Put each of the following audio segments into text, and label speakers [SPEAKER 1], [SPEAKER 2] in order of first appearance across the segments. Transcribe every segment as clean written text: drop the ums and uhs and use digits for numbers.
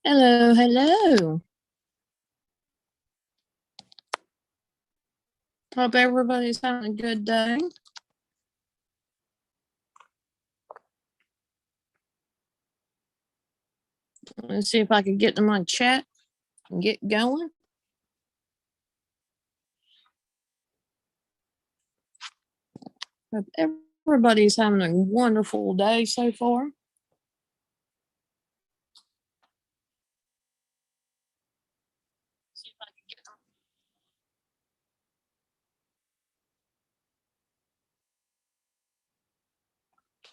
[SPEAKER 1] Hello, hello. Hope everybody's having a good day. Let's see if I can get to my chat and get going. Hope everybody's having a wonderful day so far.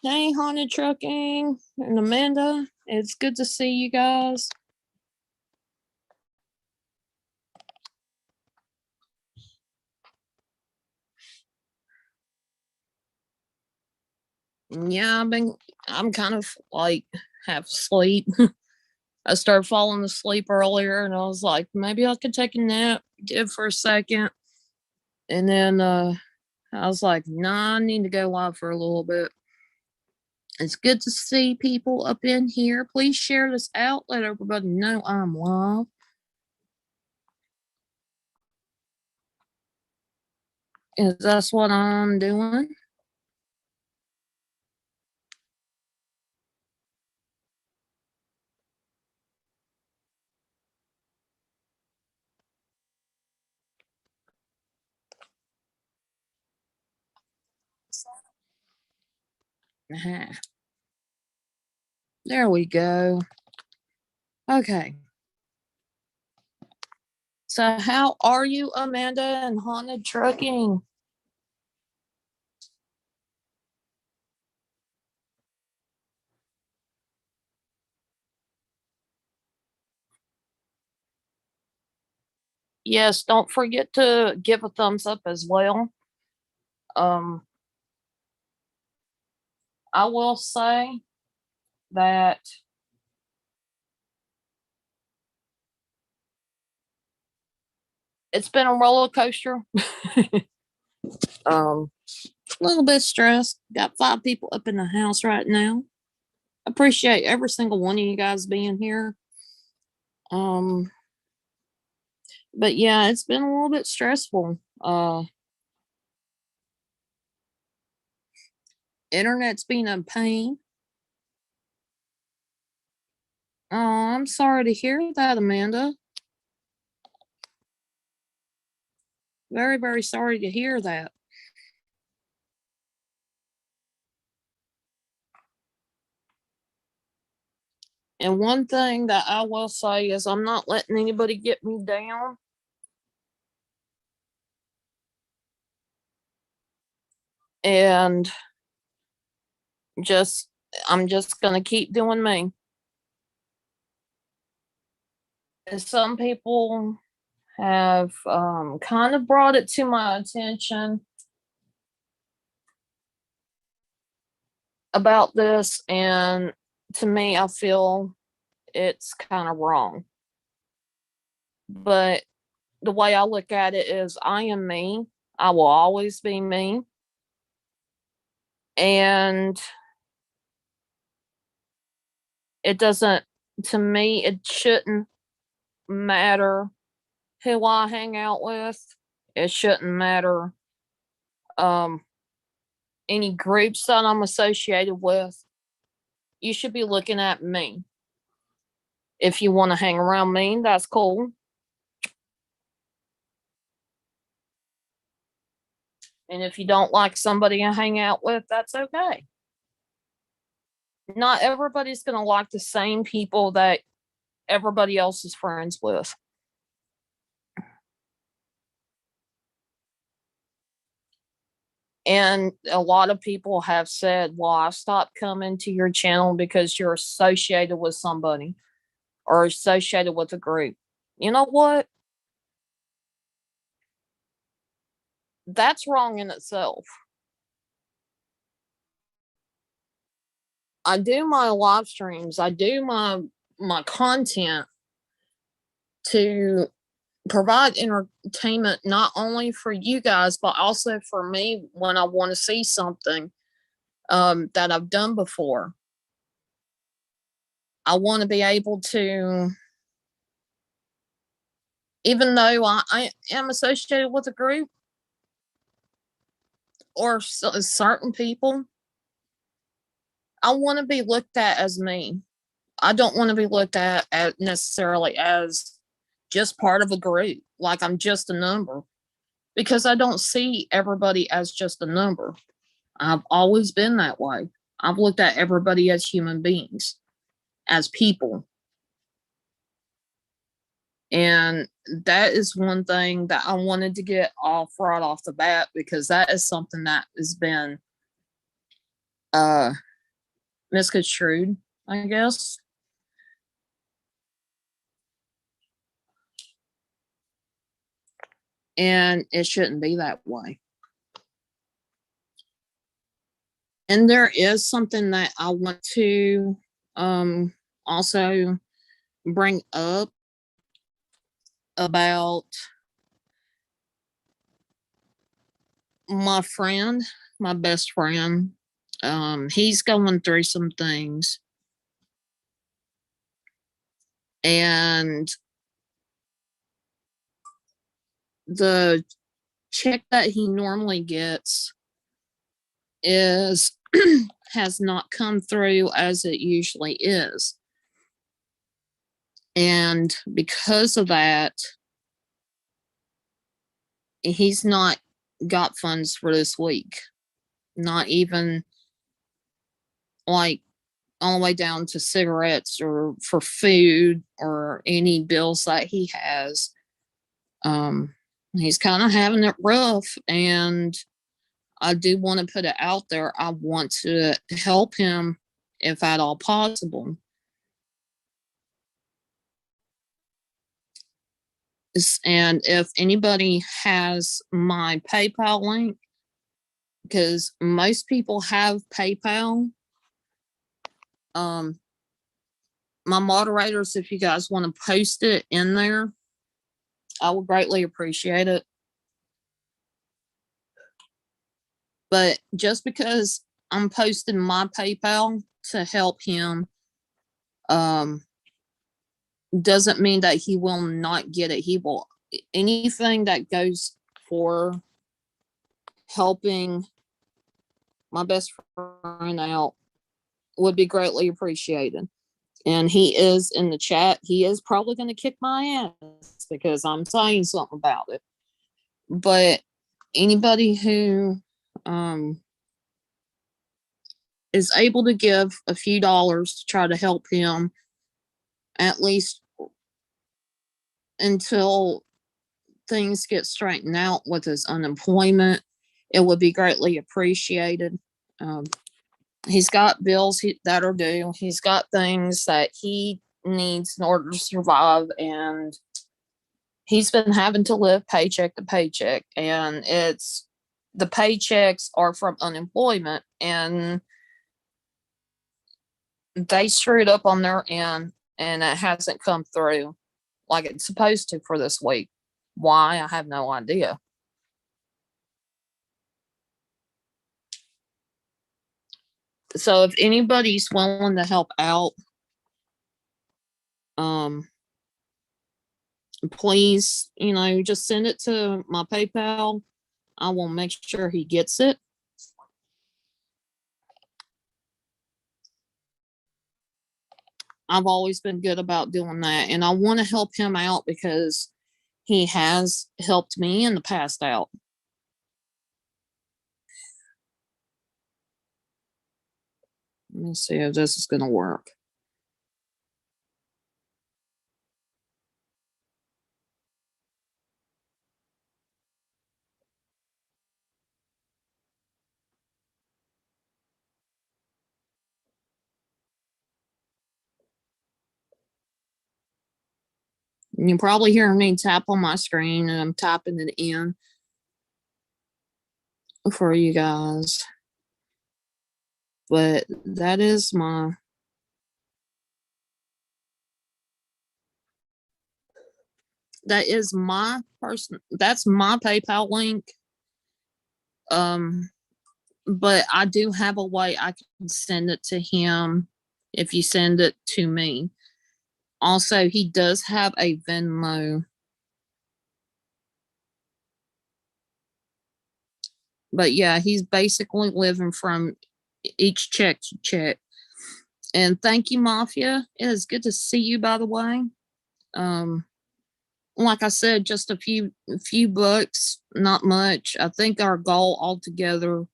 [SPEAKER 1] Hey, Haunted Trucking and Amanda. It's good to see you guys. Yeah, I'm kind of like half asleep. I started falling asleep earlier and I was like, maybe I could take a nap. Did for a second. And then I was like, nah, I need to go live for a little bit. It's good to see people up in here. Please share this out. Let everybody know I'm live. Is that's what I'm doing? There we go. Okay. So, how are you, Amanda and Haunted Trucking? Yes, don't forget to give a thumbs up as well. Um, I will say that it's been a roller coaster. A little bit stressed. Got 5 people up in the house right now. Appreciate every single one of you guys being here. Um, but yeah, it's been a little bit stressful. Internet's been a pain. Oh, I'm sorry to hear that, Amanda. Very, very sorry to hear that. And one thing that I will say is I'm not letting anybody get me down. And just, I'm just going to keep doing me. And some people have kind of brought it to my attention about this. And to me, I feel it's kind of wrong. But the way I look at it is I am me. I will always be me. And it doesn't, to me, it shouldn't matter who I hang out with. It shouldn't matter um, any groups that I'm associated with. You should be looking at me. If you want to hang around me, that's cool. And if you don't like somebody I hang out with, that's okay. Not everybody's going to like the same people that everybody else is friends with. And a lot of people have said, well, I stopped coming to your channel because you're associated with somebody or associated with a group. You know what? That's wrong in itself. I do my live streams, I do my content to provide entertainment not only for you guys but also for me when I want to see something that I've done before. I want to be able to even though I am associated with a group or certain people, I want to be looked at as me. I don't want to be looked at as necessarily as just part of a group, like I'm just a number, because I don't see everybody as just a number. I've always been that way. I've looked at everybody as human beings, as people. And that is one thing that I wanted to get off right off the bat, because that is something that has been uh misconstrued, I guess. And it shouldn't be that way. And there is something that I want to also bring up about my friend, my best friend. He's going through some things, and the check that he normally gets is has not come through as it usually is. And because of that, he's not got funds for this week. Not even like all the way down to cigarettes or for food or any bills that he has. He's kind of having it rough, and I do want to put it out there. I want to help him if at all possible. And if anybody has my PayPal link, because most people have PayPal, my moderators, if you guys want to post it in there, I would greatly appreciate it. But just because I'm posting my PayPal to help him, doesn't mean that he will not get it. He will. Anything that goes for helping my best friend out would be greatly appreciated. And he is in the chat. He is probably going to kick my ass because I'm saying something about it. But anybody who is able to give a few dollars to try to help him, at least until things get straightened out with his unemployment, it would be greatly appreciated. He's got bills that are due. He's got things that he needs in order to survive, and he's been having to live paycheck to paycheck. And it's the paychecks are from unemployment, and they screwed up on their end, and it hasn't come through like it's supposed to for this week. Why? I have no idea. So if anybody's willing to help out, please, just send it to my PayPal. I will make sure he gets it. I've always been good about doing that, and I want to help him out because he has helped me in the past out. Let me see if this is going to work. You probably hear me tap on my screen, and I'm typing it in for you guys. But that is my that's my PayPal link. But I do have a way I can send it to him if you send it to me. Also, he does have a Venmo But yeah, he's basically living from each check to check. And thank you, Mafia. It is good to see you, by the way. Um, like I said, just a few bucks, not much. I think our goal altogether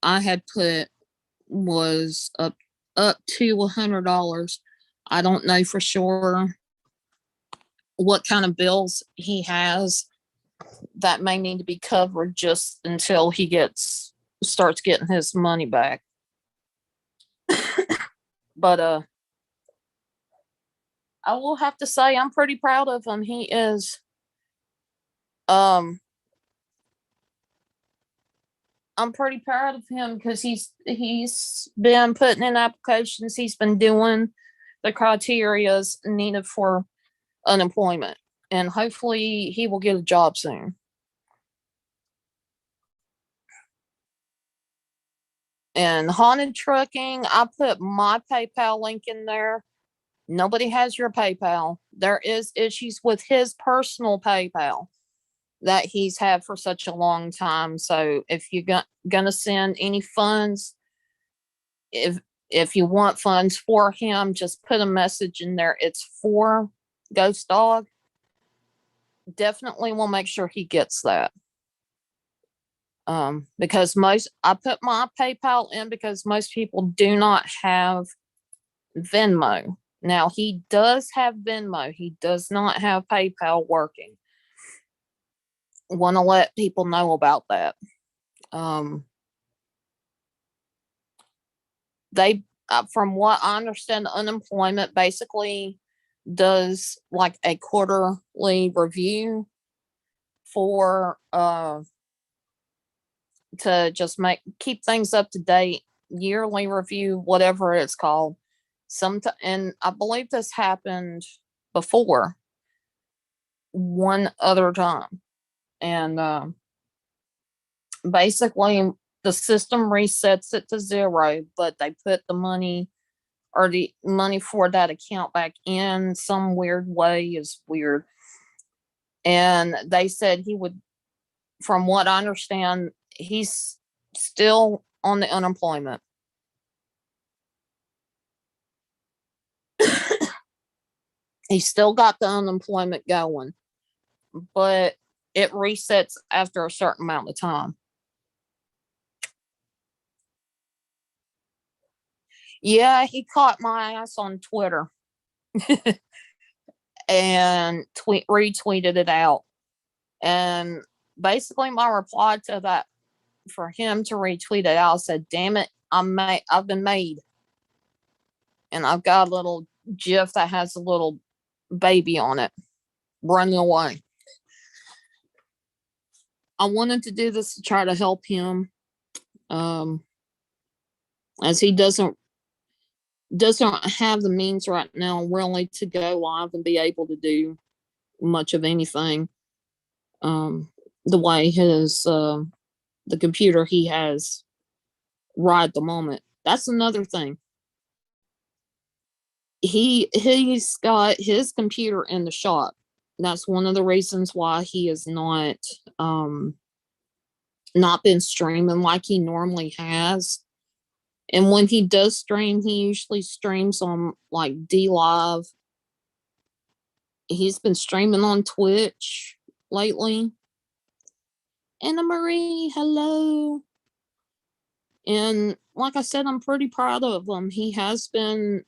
[SPEAKER 1] I had put was up to $100. I don't know for sure what kind of bills he has that may need to be covered just until he starts getting his money back. But I will have to say I'm pretty proud of him. He is um I'm pretty proud of him because he's been putting in applications. He's been doing the criterias needed for unemployment, and hopefully he will get a job soon. And haunted trucking, I put my PayPal link in there. Nobody has your PayPal. There is issues with his personal PayPal that he's had for such a long time. So if you're gonna send any funds, if if you want funds for him, just put a message in there. It's for Ghost Dog. Definitely will make sure he gets that. Because I put my PayPal in because most people do not have Venmo. Now he does have Venmo. He does not have PayPal working. Want to let people know about that. Um, they, from what I understand, unemployment basically does like a quarterly review for to just keep things up to date, yearly review, whatever it's called. And I believe this happened before one other time, and basically the system resets it to zero, but they put the money or the money for that account back in some weird way is weird. And they said he would, from what I understand, he's still on the unemployment. He's still got the unemployment going, but it resets after a certain amount of time. Yeah, he caught my ass on Twitter and retweeted it out. And basically, my reply to that for him to retweet it out said, "Damn it, I've been made." And I've got a little GIF that has a little baby on it running away. I wanted to do this to try to help him, um, as he doesn't have the means right now really to go live and be able to do much of anything. The way the computer he has right at the moment. That's another thing. He's got his computer in the shop. That's one of the reasons why he is not been streaming like he normally has. And when he does stream, he usually streams on like DLive. He's been streaming on Twitch lately. Anna Marie, hello. And like I said, I'm pretty proud of him. He has been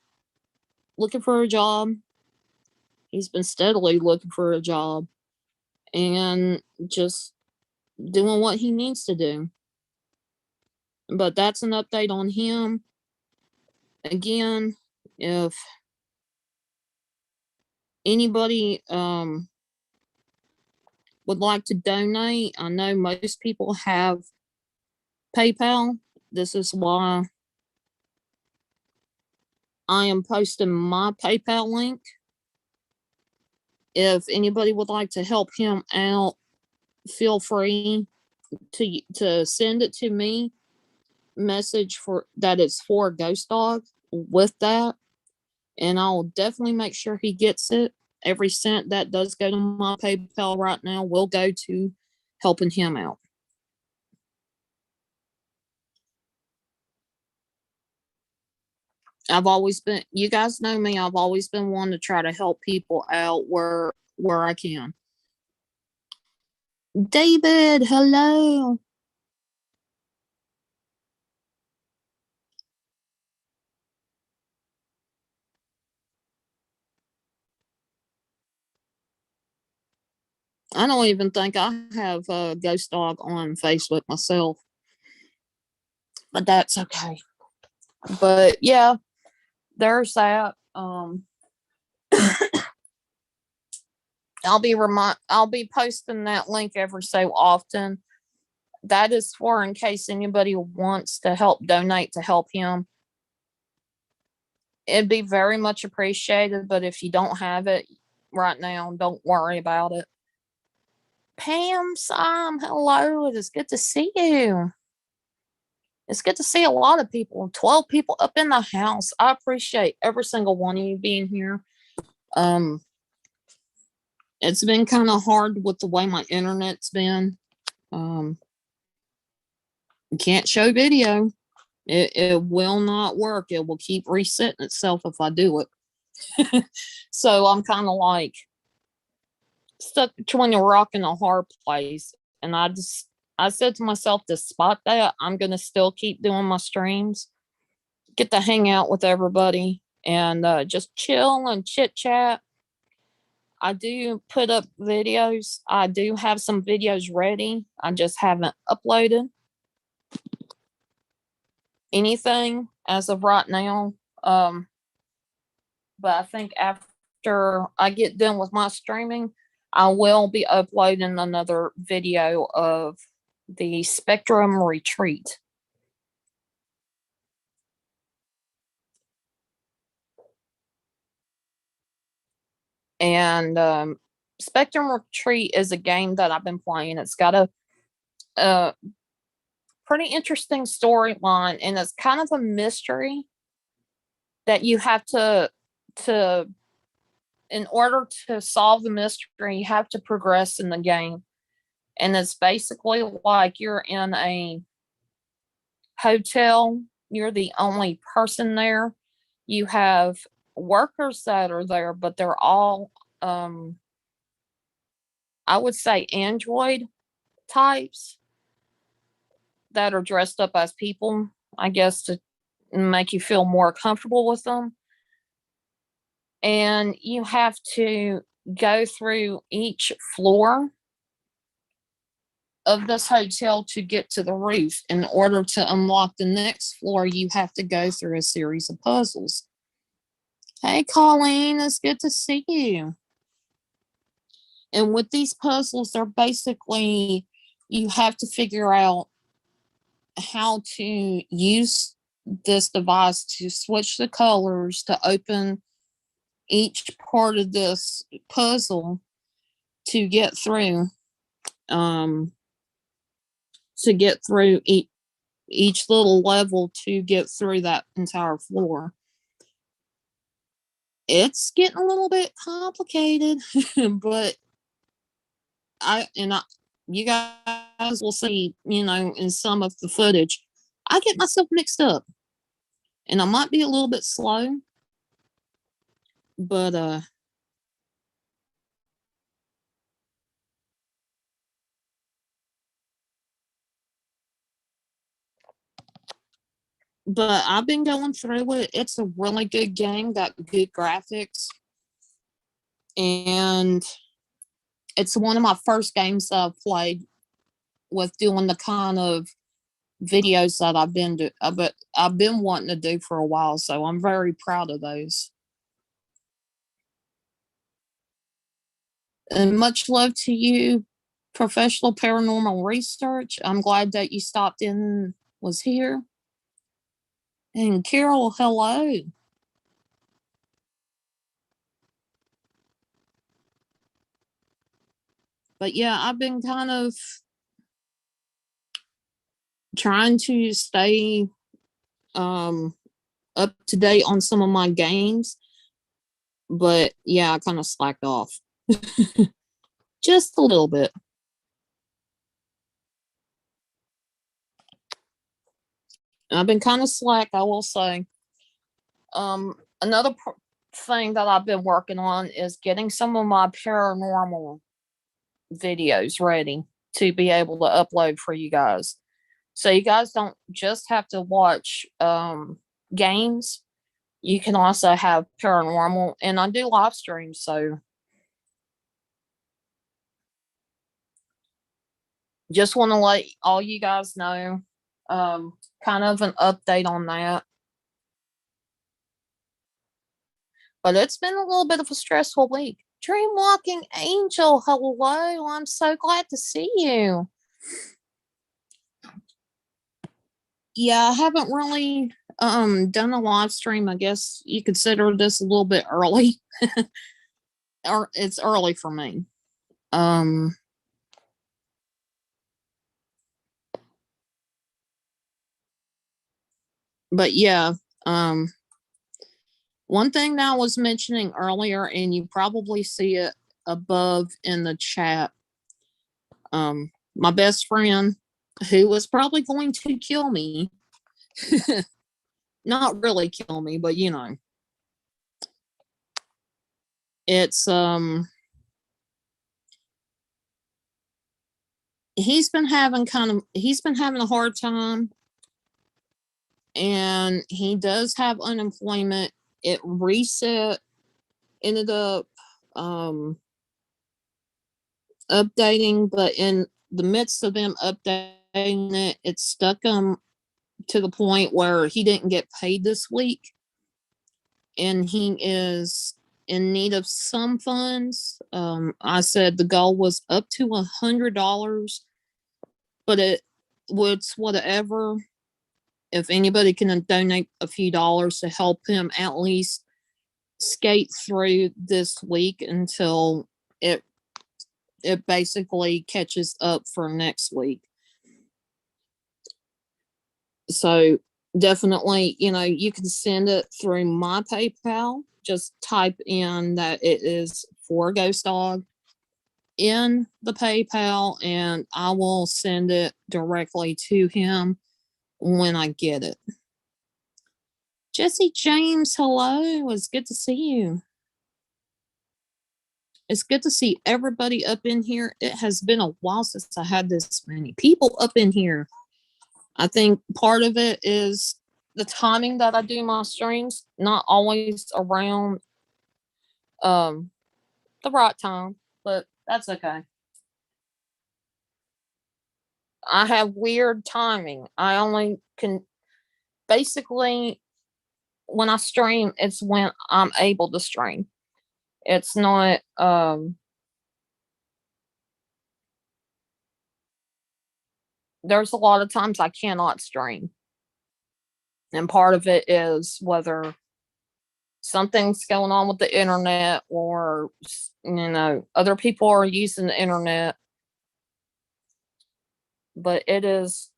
[SPEAKER 1] looking for a job. He's been steadily looking for a job and just doing what he needs to do. But that's an update on him. Again, if anybody would like to donate, I know most people have PayPal. This is why I am posting my PayPal link. If anybody would like to help him out, feel free to send it to me. Message for that it's for Ghost Dog with that, and I'll definitely make sure he gets it. Every cent that does go to my PayPal right now will go to helping him out. I've always been, you guys know me, I've always been one to try to help people out where I can. David, hello. I don't even think I have a Ghost Dog on Facebook myself, but that's okay. But yeah, there's that. I'll be posting that link every so often. That is for in case anybody wants to help donate to help him. It'd be very much appreciated, but if you don't have it right now, don't worry about it. Pam, Sam, hello. It is good to see you. It's good to see a lot of people. 12 people up in the house. I appreciate every single one of you being here. Um, it's been kind of hard with the way my internet's been. Can't show video. It will not work. It will keep resetting itself if I do it. So I'm kind of like stuck between a rock and a hard place. And I said to myself, despite that, I'm gonna still keep doing my streams, get to hang out with everybody, and just chill and chit chat. I do put up videos. I do have some videos ready. I just haven't uploaded anything as of right now. But I think after I get done with my streaming, I will be uploading another video of the Spectrum Retreat. And Spectrum Retreat is a game that I've been playing. It's got a pretty interesting storyline, and it's kind of a mystery that you have to in order to solve the mystery, you have to progress in the game. And it's basically like you're in a hotel, you're the only person there. You have workers that are there, but they're all I would say android types that are dressed up as people, I guess, to make you feel more comfortable with them. And you have to go through each floor of this hotel to get to the roof. In order to unlock the next floor, you have to go through a series of puzzles. Hey, Colleen, it's good to see you. And with these puzzles, they're basically, you have to figure out how to use this device to switch the colors to open each part of this puzzle to get through um to get through each little level to get through that entire floor. It's getting a little bit complicated, but I you guys will see, in some of the footage, I get myself mixed up, and I might be a little bit slow, but I've been going through it. It's a really good game, got good graphics, and it's one of my first games that I've played with doing the kind of videos that I've been wanting to do for a while. So I'm very proud of those. And much love to you, professional paranormal research. I'm glad that you stopped in, was here. And Carol, hello. But yeah, I've been kind of trying to stay up to date on some of my games. But yeah, I kind of slacked off just a little bit. I've been kind of slack, I will say. Another thing that I've been working on is getting some of my paranormal videos ready to be able to upload for you guys. So you guys don't just have to watch games. You can also have paranormal, and I do live streams, so just want to let all you guys know, kind of an update on that. But it's been a little bit of a stressful week. Dreamwalking Angel, hello. I'm so glad to see you. Yeah, I haven't really done a live stream. I guess you consider this a little bit early. Or it's early for me. But yeah, one thing that I was mentioning earlier, and you probably see it above in the chat. My best friend, who was probably going to kill me, not really kill me, but you know, it's he's been having a hard time, and he does have unemployment. It reset, ended up updating, but in the midst of them updating it, it stuck him to the point where he didn't get paid this week, and he is in need of some funds. I said the goal was up to $100, but it's whatever. If anybody can donate a few dollars to help him at least skate through this week until it basically catches up for next week. So definitely, you can send it through my PayPal. Just type in that it is for Ghost Dog in the PayPal, and I will send it directly to him when I get it. Jesse James, hello. It's good to see you. It's good to see everybody up in here. It has been a while since I had this many people up in here. I think part of it is the timing that I do my streams, not always around the right time, but that's okay. I have weird timing. I only can basically, when I stream, it's when I'm able to stream. It's not there's a lot of times I cannot stream. And part of it is whether something's going on with the internet, or other people are using the internet. But it is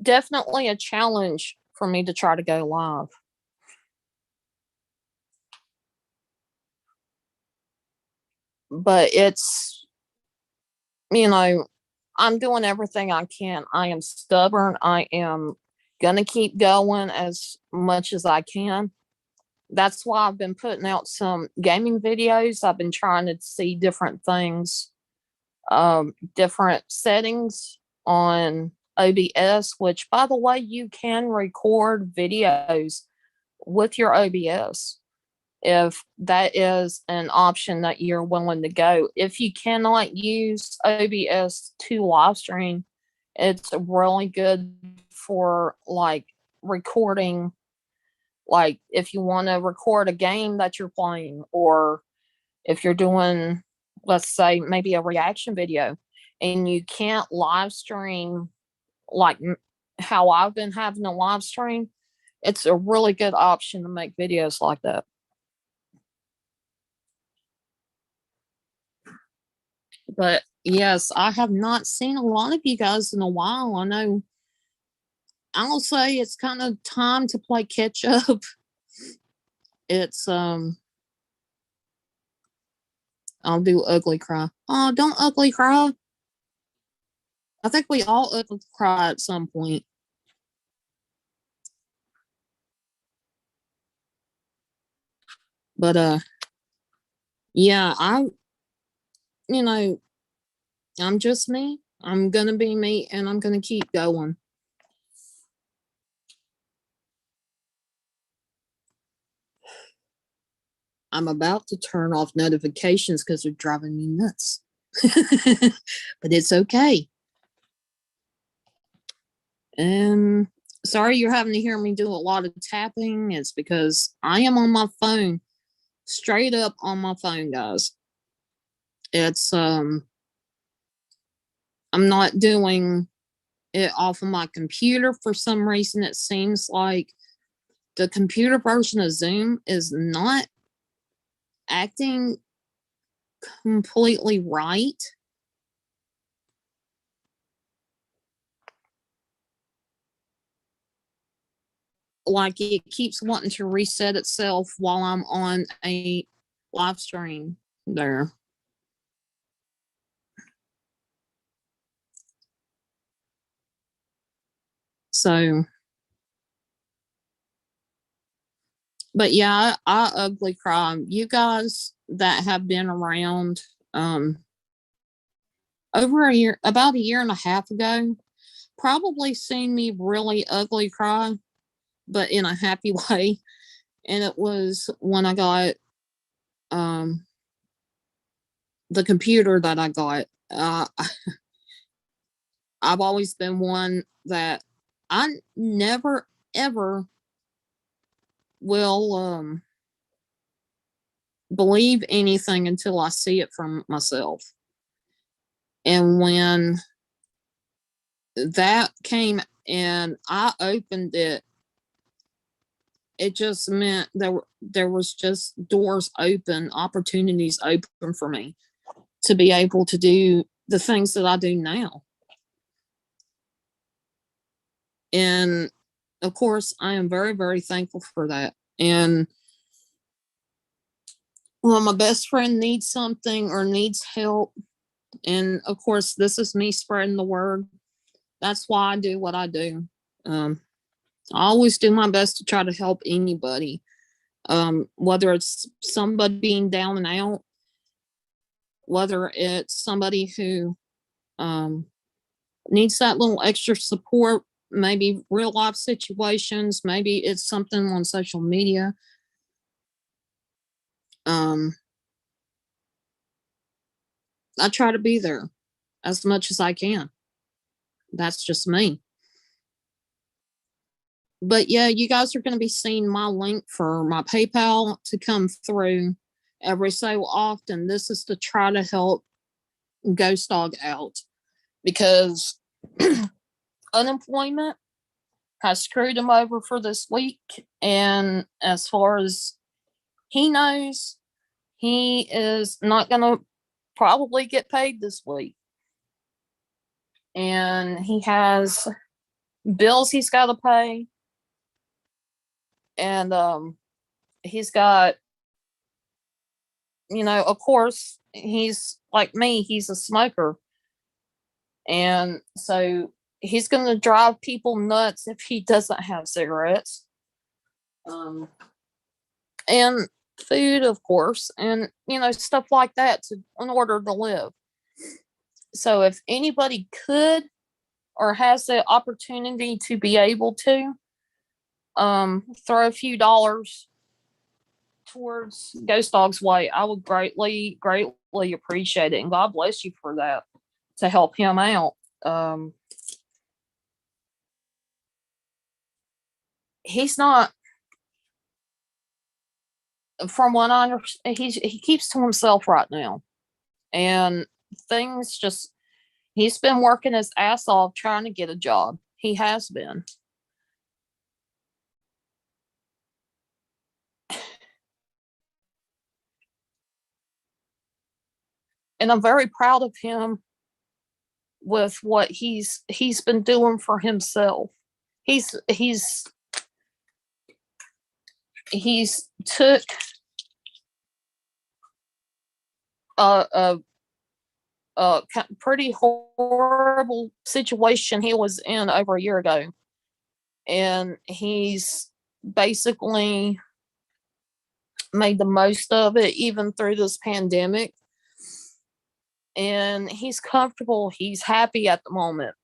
[SPEAKER 1] definitely a challenge for me to try to go live. But it's, I'm doing everything I can. I am stubborn. I am going to keep going as much as I can. That's why I've been putting out some gaming videos. I've been trying to see different things, different settings on OBS, which, by the way, you can record videos with your OBS if that is an option that you're willing to go. If you cannot use OBS to live stream, it's really good for like recording, like if you want to record a game that you're playing, or if you're doing, let's say, maybe a reaction video and you can't live stream like how I've been having a live stream, it's a really good option to make videos like that. But yes, I have not seen a lot of you guys in a while. I know I'll say it's kind of time to play catch up. It's I'll do ugly cry. Oh, don't ugly cry. I think we all ugly cry at some point. But yeah, you know, I'm just me. I'm gonna be me, and I'm gonna keep going. I'm about to turn off notifications because they're driving me nuts. But it's okay. Um, sorry you're having to hear me do a lot of tapping. It's because I am on my phone, straight up on my phone, guys. It's I'm not doing it off of my computer for some reason. It seems like the computer version of Zoom is not acting completely right. Like it keeps wanting to reset itself while I'm on a live stream there. So, but yeah, I ugly cry. You guys that have been around over a year, about a year and a half ago, probably seen me really ugly cry, but in a happy way. And it was when I got um the computer that I got. I've always been one that I never ever will believe anything until I see it from myself. And when that came and I opened it, it just meant there was just doors open, opportunities open for me to be able to do the things that I do now. And of course, I am very, very thankful for that. And when my best friend needs something or needs help, and of course, this is me spreading the word. That's why I do what I do. I always do my best to try to help anybody, whether it's somebody being down and out, whether it's somebody who um, needs that little extra support, maybe real life situations, maybe it's something on social media. Um, I try to be there as much as I can. That's just me. But yeah, you guys are going to be seeing my link for my PayPal to come through every so often. This is to try to help Ghost Dog out because unemployment has screwed him over for this week. And as far as he knows, he is not going to probably get paid this week. And he has bills he's got to pay. And he's got, of course, he's like me, he's a smoker. And so he's going to drive people nuts if he doesn't have cigarettes. And food, of course, and stuff like that in order to live. So if anybody could or has the opportunity to be able to throw a few dollars towards Ghost Dog's way, I would greatly, greatly appreciate it. And God bless you for that to help him out. He's not, from what I understand, he keeps to himself right now. And things just, he's been working his ass off trying to get a job. He has been. And I'm very proud of him with what he's been doing for himself. He's took a pretty horrible situation he was in over a year ago, and he's basically made the most of it even through this pandemic. And he's comfortable, he's happy at the moment.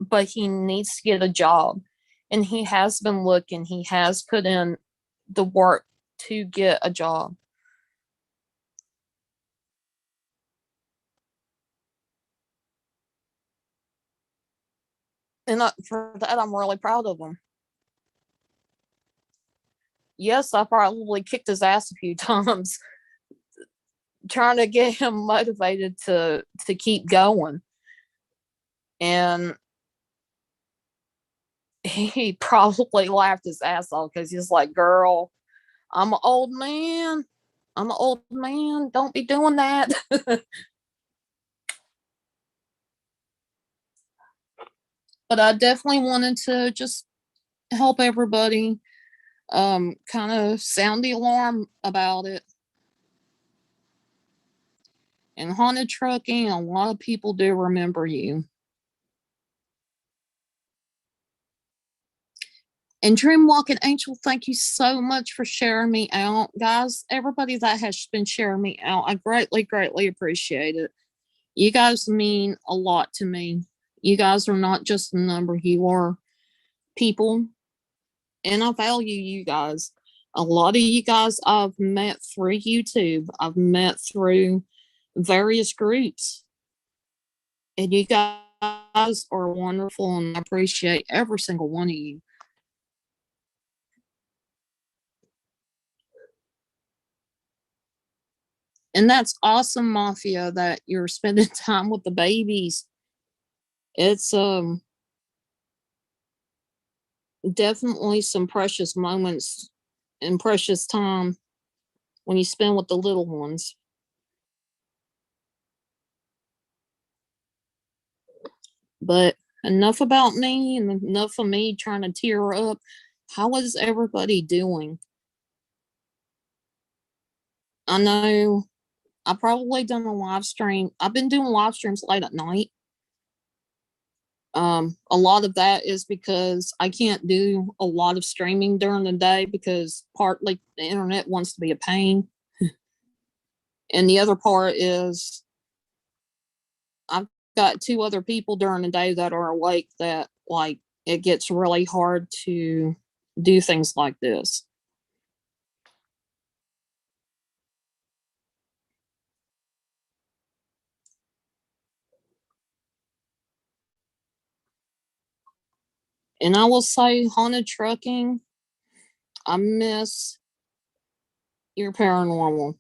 [SPEAKER 1] But he needs to get a job. And he has been looking, he has put in the work to get a job. And for that, I'm really proud of him. Yes, I probably kicked his ass a few times trying to get him motivated to keep going. And he probably laughed his ass off because he's like, "Girl, I'm an old man. I'm an old man. Don't be doing that." But I definitely wanted to just help everybody, kind of sound the alarm about it. And haunted trucking, a lot of people do remember you. And Dream Walking Angel, thank you so much for sharing me out. Guys, everybody that has been sharing me out, I greatly, greatly appreciate it. You guys mean a lot to me. You guys are not just a number, you are people, and I value you guys. A lot of you guys I've met through YouTube, I've met through various groups, and you guys are wonderful, and I appreciate every single one of you. And that's awesome, Mafia, that you're spending time with the babies. It's definitely some precious moments and precious time when you spend with the little ones. But enough about me and enough of me trying to tear up. How is everybody doing? I know I probably done a live stream. I've been doing live streams late at night. A lot of that is because I can't do a lot of streaming during the day because partly the internet wants to be a pain. And the other part is I've got two other people during the day that are awake that like it gets really hard to do things like this. And I will say, haunted trucking, I miss your paranormal.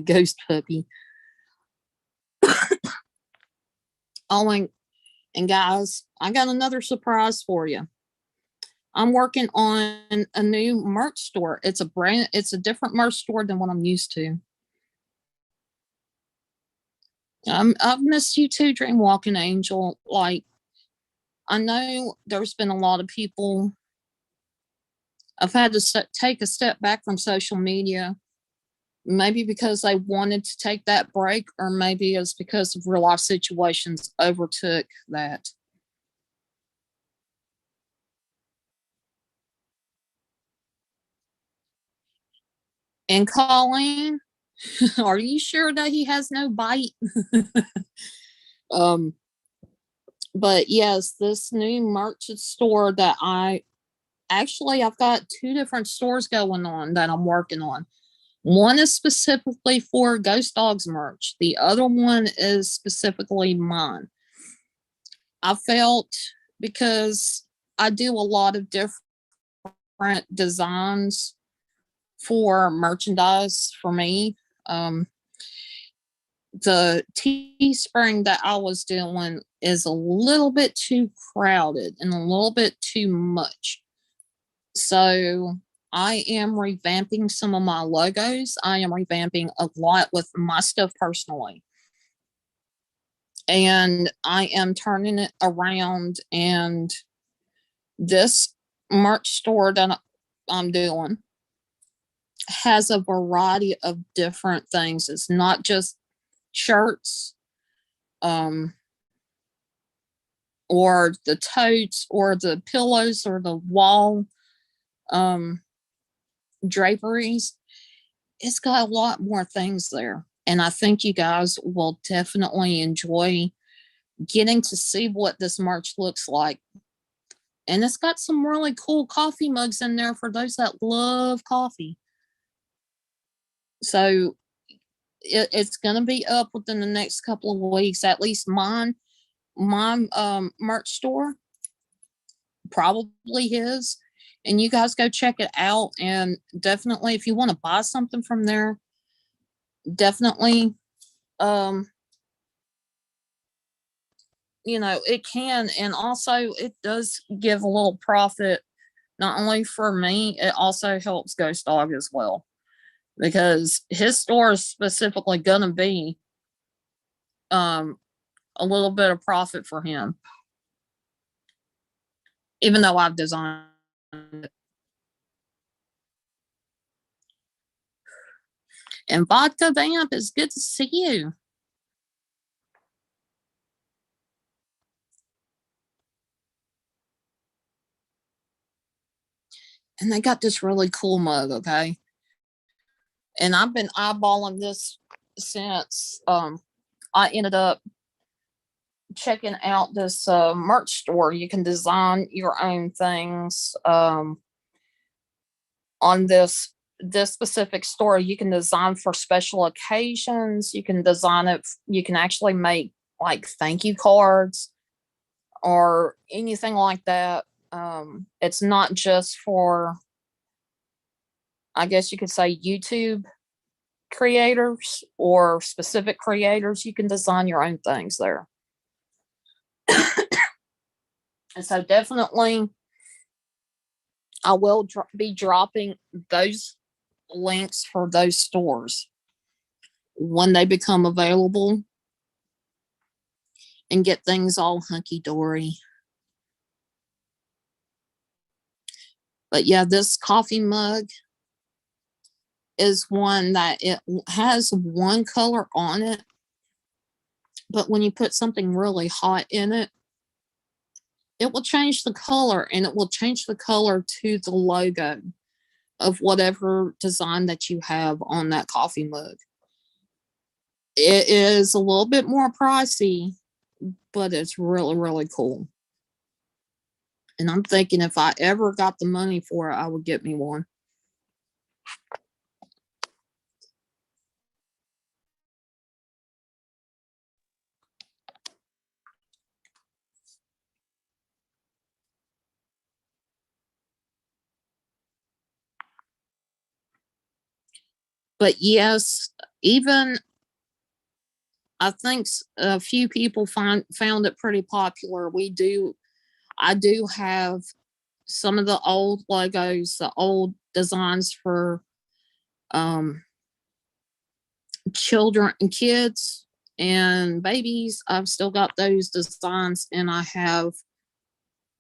[SPEAKER 1] Ghost puppy. Oh, and guys, I got another surprise for you. I'm working on a new merch store. It's a different merch store than what I'm used to. I've missed you too, Dream Walking Angel. Like, I know there's been a lot of people. I've had to take a step back from social media, maybe because I wanted to take that break, or maybe it's because of real life situations overtook that. And Colleen, are you sure that he has no bite? um, but yes, this new merchant store that I've got two different stores going on that I'm working on. One is specifically for Ghost Dogs merch. The other one is specifically mine. I felt because I do a lot of different designs for merchandise for me. Um, the Teespring that I was doing is a little bit too crowded and a little bit too much. So I am revamping some of my logos. I am revamping a lot with my stuff personally. And I am turning it around. And this merch store that I'm doing has a variety of different things. It's not just shirts. Um, or the totes or the pillows or the wall um, draperies. It's got a lot more things there. And I think you guys will definitely enjoy getting to see what this merch looks like. And it's got some really cool coffee mugs in there for those that love coffee. So it's going to be up within the next couple of weeks, at least my merch store, probably his. And you guys go check it out. And definitely, if you want to buy something from there, definitely, um, it can. And also, it does give a little profit, not only for me, it also helps Ghost Dog as well. Because his store is specifically going to be um, a little bit of profit for him, even though I've designed it. And Vodka Vamp, it's good to see you. And they got this really cool mug, okay? And I've been eyeballing this since I ended up checking out this merch store. You can design your own things on this specific store. You can design for special occasions. You can design it. You can actually make like thank you cards or anything like that. It's not just for, I guess you could say, YouTube creators or specific creators. You can design your own things there. And so definitely I will be dropping those links for those stores when they become available and get things all hunky dory. But yeah, this coffee mug is one that it has one color on it, but when you put something really hot in it, it will change the color, and it will change the color to the logo of whatever design that you have on that coffee mug. It is a little bit more pricey, but it's really, really cool. And I'm thinking if I ever got the money for it, I would get me one. But yes, even I think a few people found it pretty popular. I do have some of the old logos, the old designs for um, children and kids and babies. I've still got those designs, and I have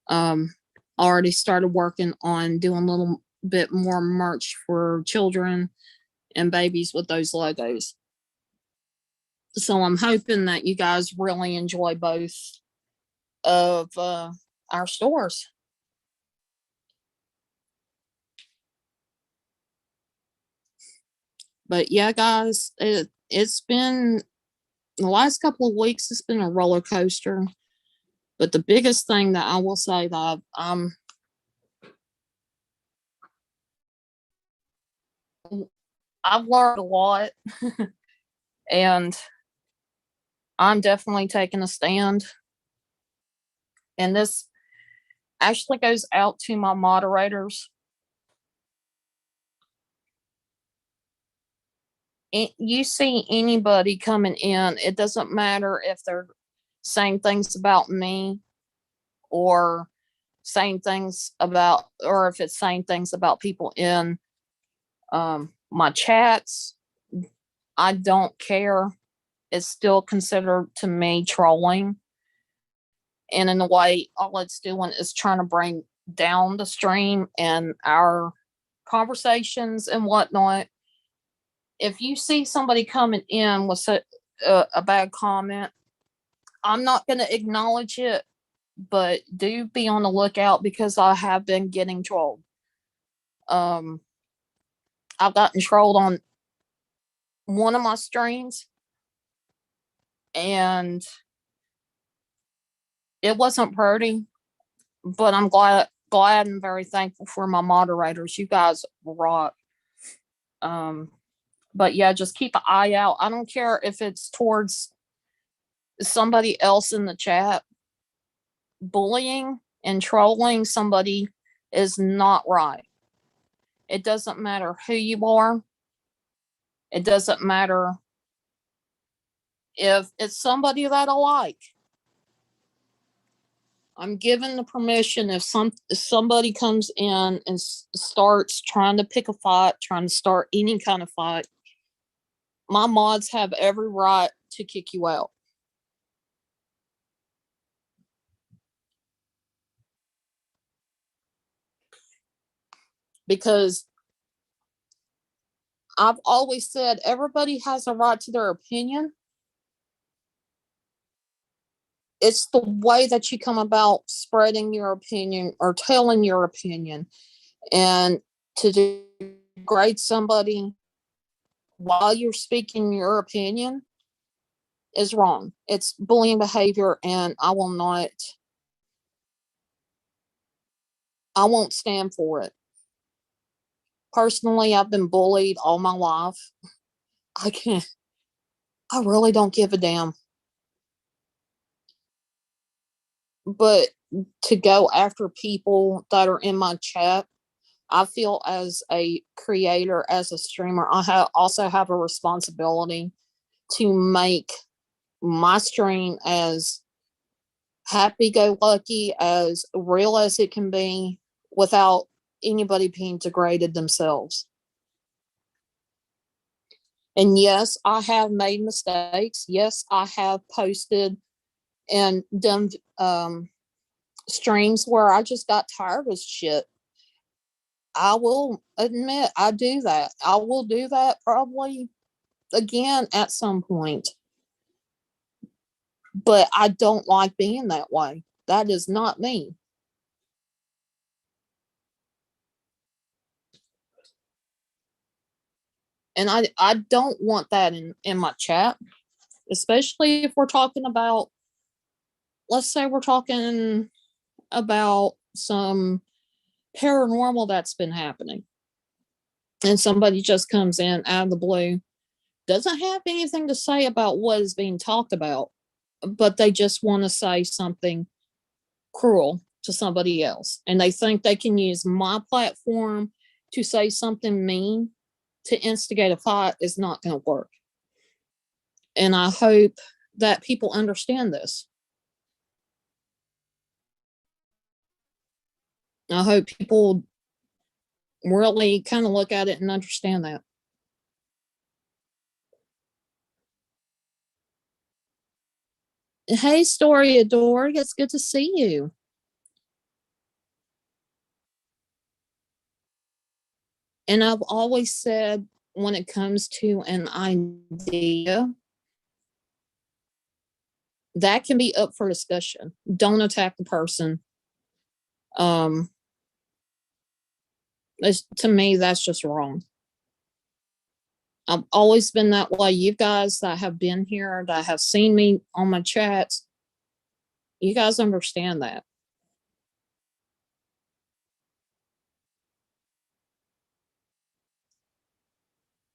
[SPEAKER 1] um, already started working on doing a little bit more merch for children and babies with those logos. So I'm hoping that you guys really enjoy both of our stores. But yeah, guys, it's been the last couple of weeks. It's been a roller coaster. But the biggest thing that I will say that I've learned a lot, and I'm definitely taking a stand. And this actually goes out to my moderators. You see anybody coming in, it doesn't matter if they're saying things about me or saying things about, or if it's saying things about people in my chats. I don't care. It's still considered to me trolling. And in a way, all it's doing is trying to bring down the stream and our conversations and whatnot. If you see somebody coming in with a bad comment, I'm not going to acknowledge it but do be on the lookout because I have been getting trolled. Um, I've gotten trolled on one of my streams, and it wasn't pretty, but I'm glad and very thankful for my moderators. You guys rock. Um, but yeah, just keep an eye out. I don't care if it's towards somebody else in the chat. Bullying and trolling somebody is not right. It doesn't matter who you are. It doesn't matter if it's somebody that I like. I'm given the permission if somebody comes in and starts trying to pick a fight, trying to start any kind of fight, my mods have every right to kick you out. Because I've always said everybody has a right to their opinion. It's the way that you come about spreading your opinion or telling your opinion. And to degrade somebody while you're speaking your opinion is wrong. It's bullying behavior, and I won't stand for it. Personally, I've been bullied all my life. I really don't give a damn. But to go after people that are in my chat, I feel as a creator, as a streamer, I also have a responsibility to make my stream as happy go lucky, as real as it can be, without anybody being degraded themselves. And yes, I have made mistakes. Yes, I have posted and done streams where I just got tired of shit. I will admit I do that. I will do that probably again at some point. But I don't like being that way. That is not me. And I don't want that in my chat, especially if we're talking about, let's say we're talking about some paranormal that's been happening, and somebody just comes in out of the blue, doesn't have anything to say about what is being talked about, but they just want to say something cruel to somebody else. And they think they can use my platform to say something mean to instigate a fight is not going to work. And I hope that people understand this. I hope people really kind of look at it and understand that. Hey, Story Adore, it's good to see you. And I've always said when it comes to an idea, that can be up for discussion. Don't attack the person. Um, to me, that's just wrong. I've always been that way. You guys that have been here, that have seen me on my chats, you guys understand that.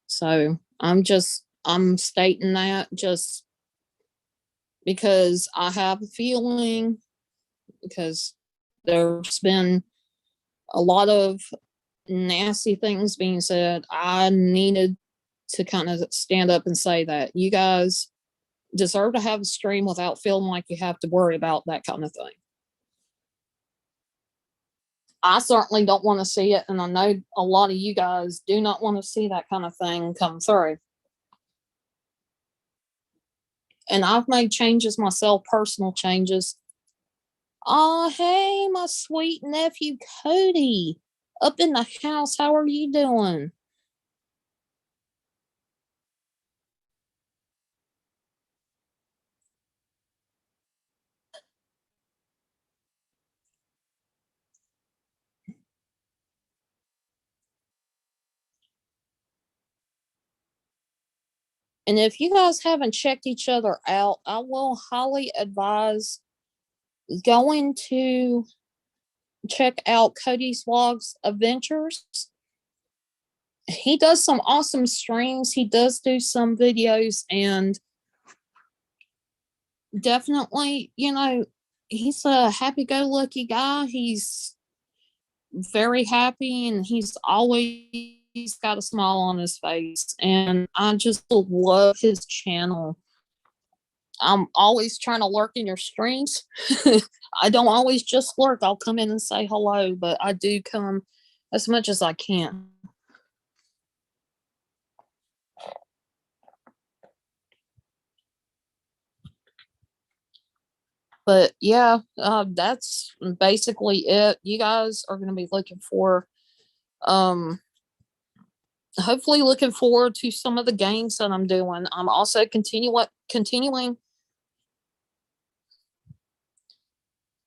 [SPEAKER 1] So I'm stating that just because I have a feeling, because there's been a lot of nasty things being said. I needed to kind of stand up and say that you guys deserve to have a stream without feeling like you have to worry about that kind of thing. I certainly don't want to see it, and I know a lot of you guys do not want to see that kind of thing come through. And I've made changes myself, personal changes. Oh, hey, my sweet nephew Cody, up in the house. How are you doing? And if you guys haven't checked each other out, I will highly advise going to check out Cody's Vlogs Adventures. He does some awesome streams. He does do some videos, and definitely, he's a happy-go-lucky guy. He's very happy, and he's always got a smile on his face. And I just love his channel. I'm always trying to lurk in your streams. I don't always just lurk. I'll come in and say hello, but I do come as much as I can. But yeah, that's basically it. You guys are going to be looking for, hopefully, looking forward to some of the games that I'm doing. I'm also continuing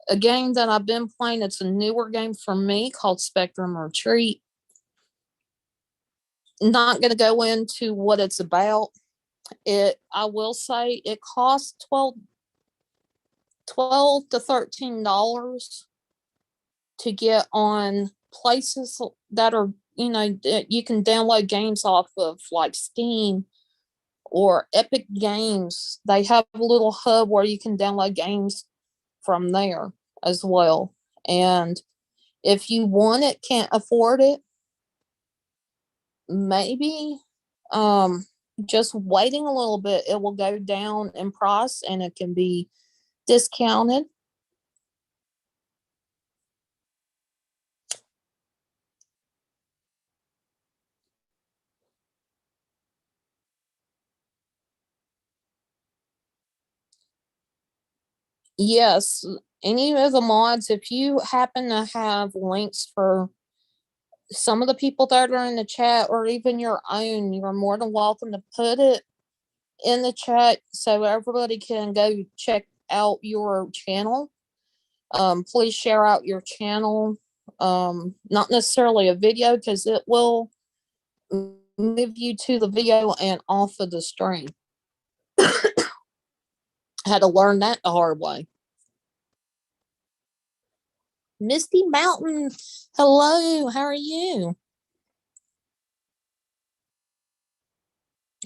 [SPEAKER 1] a game that I've been playing. It's a newer game for me called Spectrum Retreat. Not going to go into what it's about. I will say it costs $12 to $13 to get on places that are, that you can download games off of, like Steam or Epic Games. They have a little hub where you can download games from there as well. And if you want it, can't afford it, maybe just waiting a little bit, it will go down in price and it can be discounted. Yes, any of the mods, if you happen to have links for some of the people that are in the chat or even your own, you're more than welcome to put it in the chat so everybody can go check out your channel. Please share out your channel. Not necessarily a video, because it will move you to the video and off of the stream. Had to learn that the hard way. Misty Mountain, hello, how are you?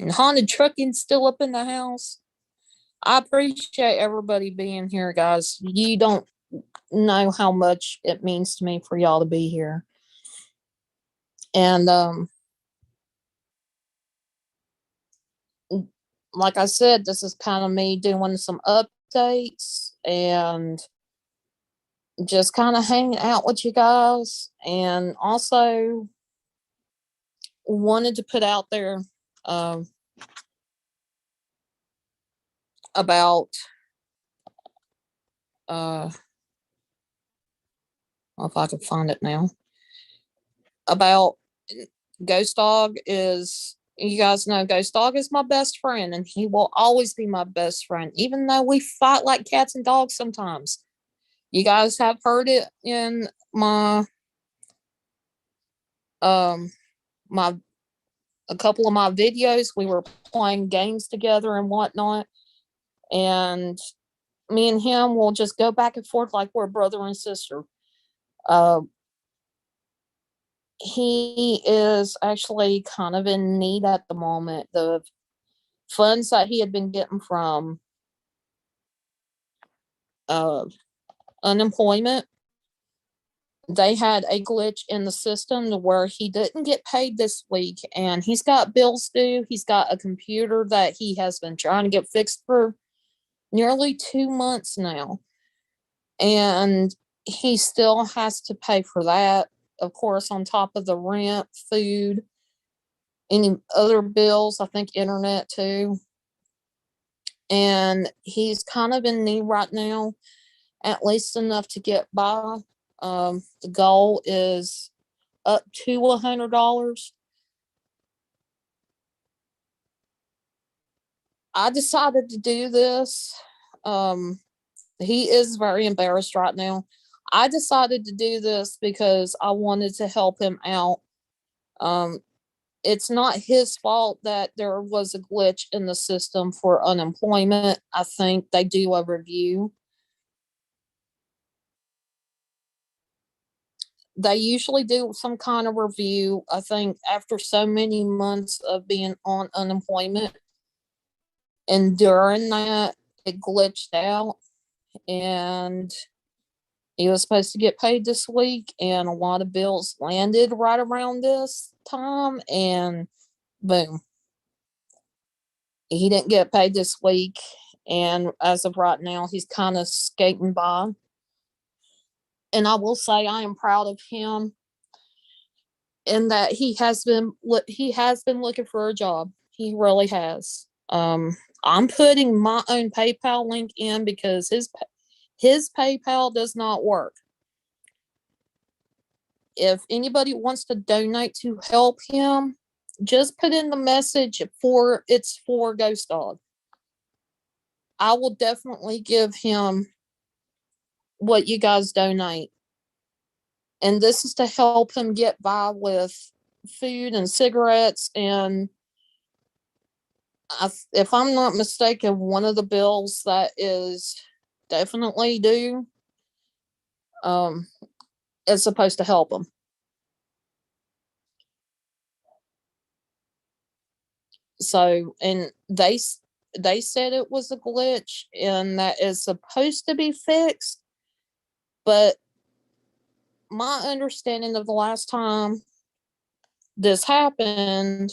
[SPEAKER 1] And Haunted Trucking's still up in the house. I appreciate everybody being here, guys. You don't know how much it means to me for y'all to be here. And like I said, this is kind of me doing some updates and just kind of hanging out with you guys, and also wanted to put out there about if I can find it now, about Ghost Dog. Is, you guys know, Ghost Dog is my best friend, and he will always be my best friend, even though we fight like cats and dogs sometimes. You guys have heard it in my my a couple of my videos. We were playing games together and whatnot, and me and him will just go back and forth like we're brother and sister. He is actually kind of in need at the moment. The funds that he had been getting from unemployment, they had a glitch in the system to where he didn't get paid this week, and he's got bills due. He's got a computer that he has been trying to get fixed for nearly 2 months now, and he still has to pay for that, of course, on top of the rent, food, any other bills, I think internet too. And he's kind of in need right now, at least enough to get by. The goal is up to $100. I decided to do this. He is very embarrassed right now. I decided to do this because I wanted to help him out. it's not his fault that there was a glitch in the system for unemployment. I think they do a review. They usually do some kind of review. I think after so many months of being on unemployment, and during that, it glitched out, and he was supposed to get paid this week, and a lot of bills landed right around this time, and boom, he didn't get paid this week. And as of right now, he's kind of skating by. And I will say I am proud of him in that he has been looking for a job. He really has. I'm putting my own PayPal link in because his PayPal does not work. If anybody wants to donate to help him, just put in the message for Ghost Dog. I will definitely give him what you guys donate. And this is to help him get by with food and cigarettes. And if I'm not mistaken, one of the bills that is definitely due um, is supposed to help him. So, and they said it was a glitch and that is supposed to be fixed. But my understanding of the last time this happened,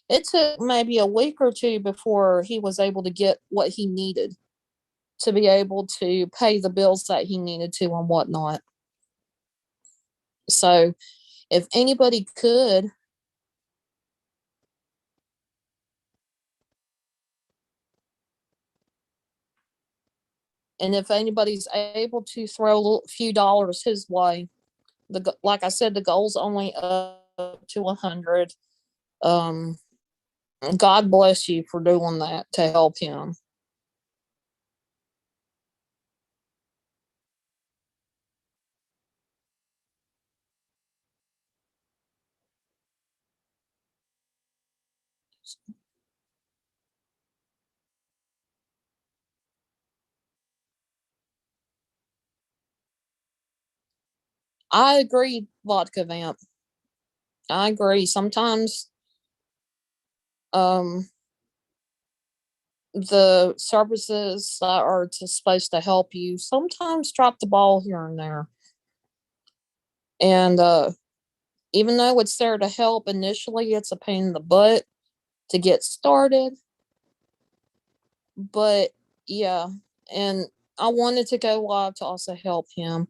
[SPEAKER 1] it took maybe a week or two before he was able to get what he needed to be able to pay the bills that he needed to and whatnot. So if anybody could, and if anybody's able to throw a few dollars his way, like I said, the goal's only up to 100. Um, God bless you for doing that to help him. I agree, Vodka Vamp. I agree. Sometimes um, the services that are supposed to help you sometimes drop the ball here and there. And even though it's there to help initially, it's a pain in the butt to get started. But yeah, and I wanted to go live to also help him.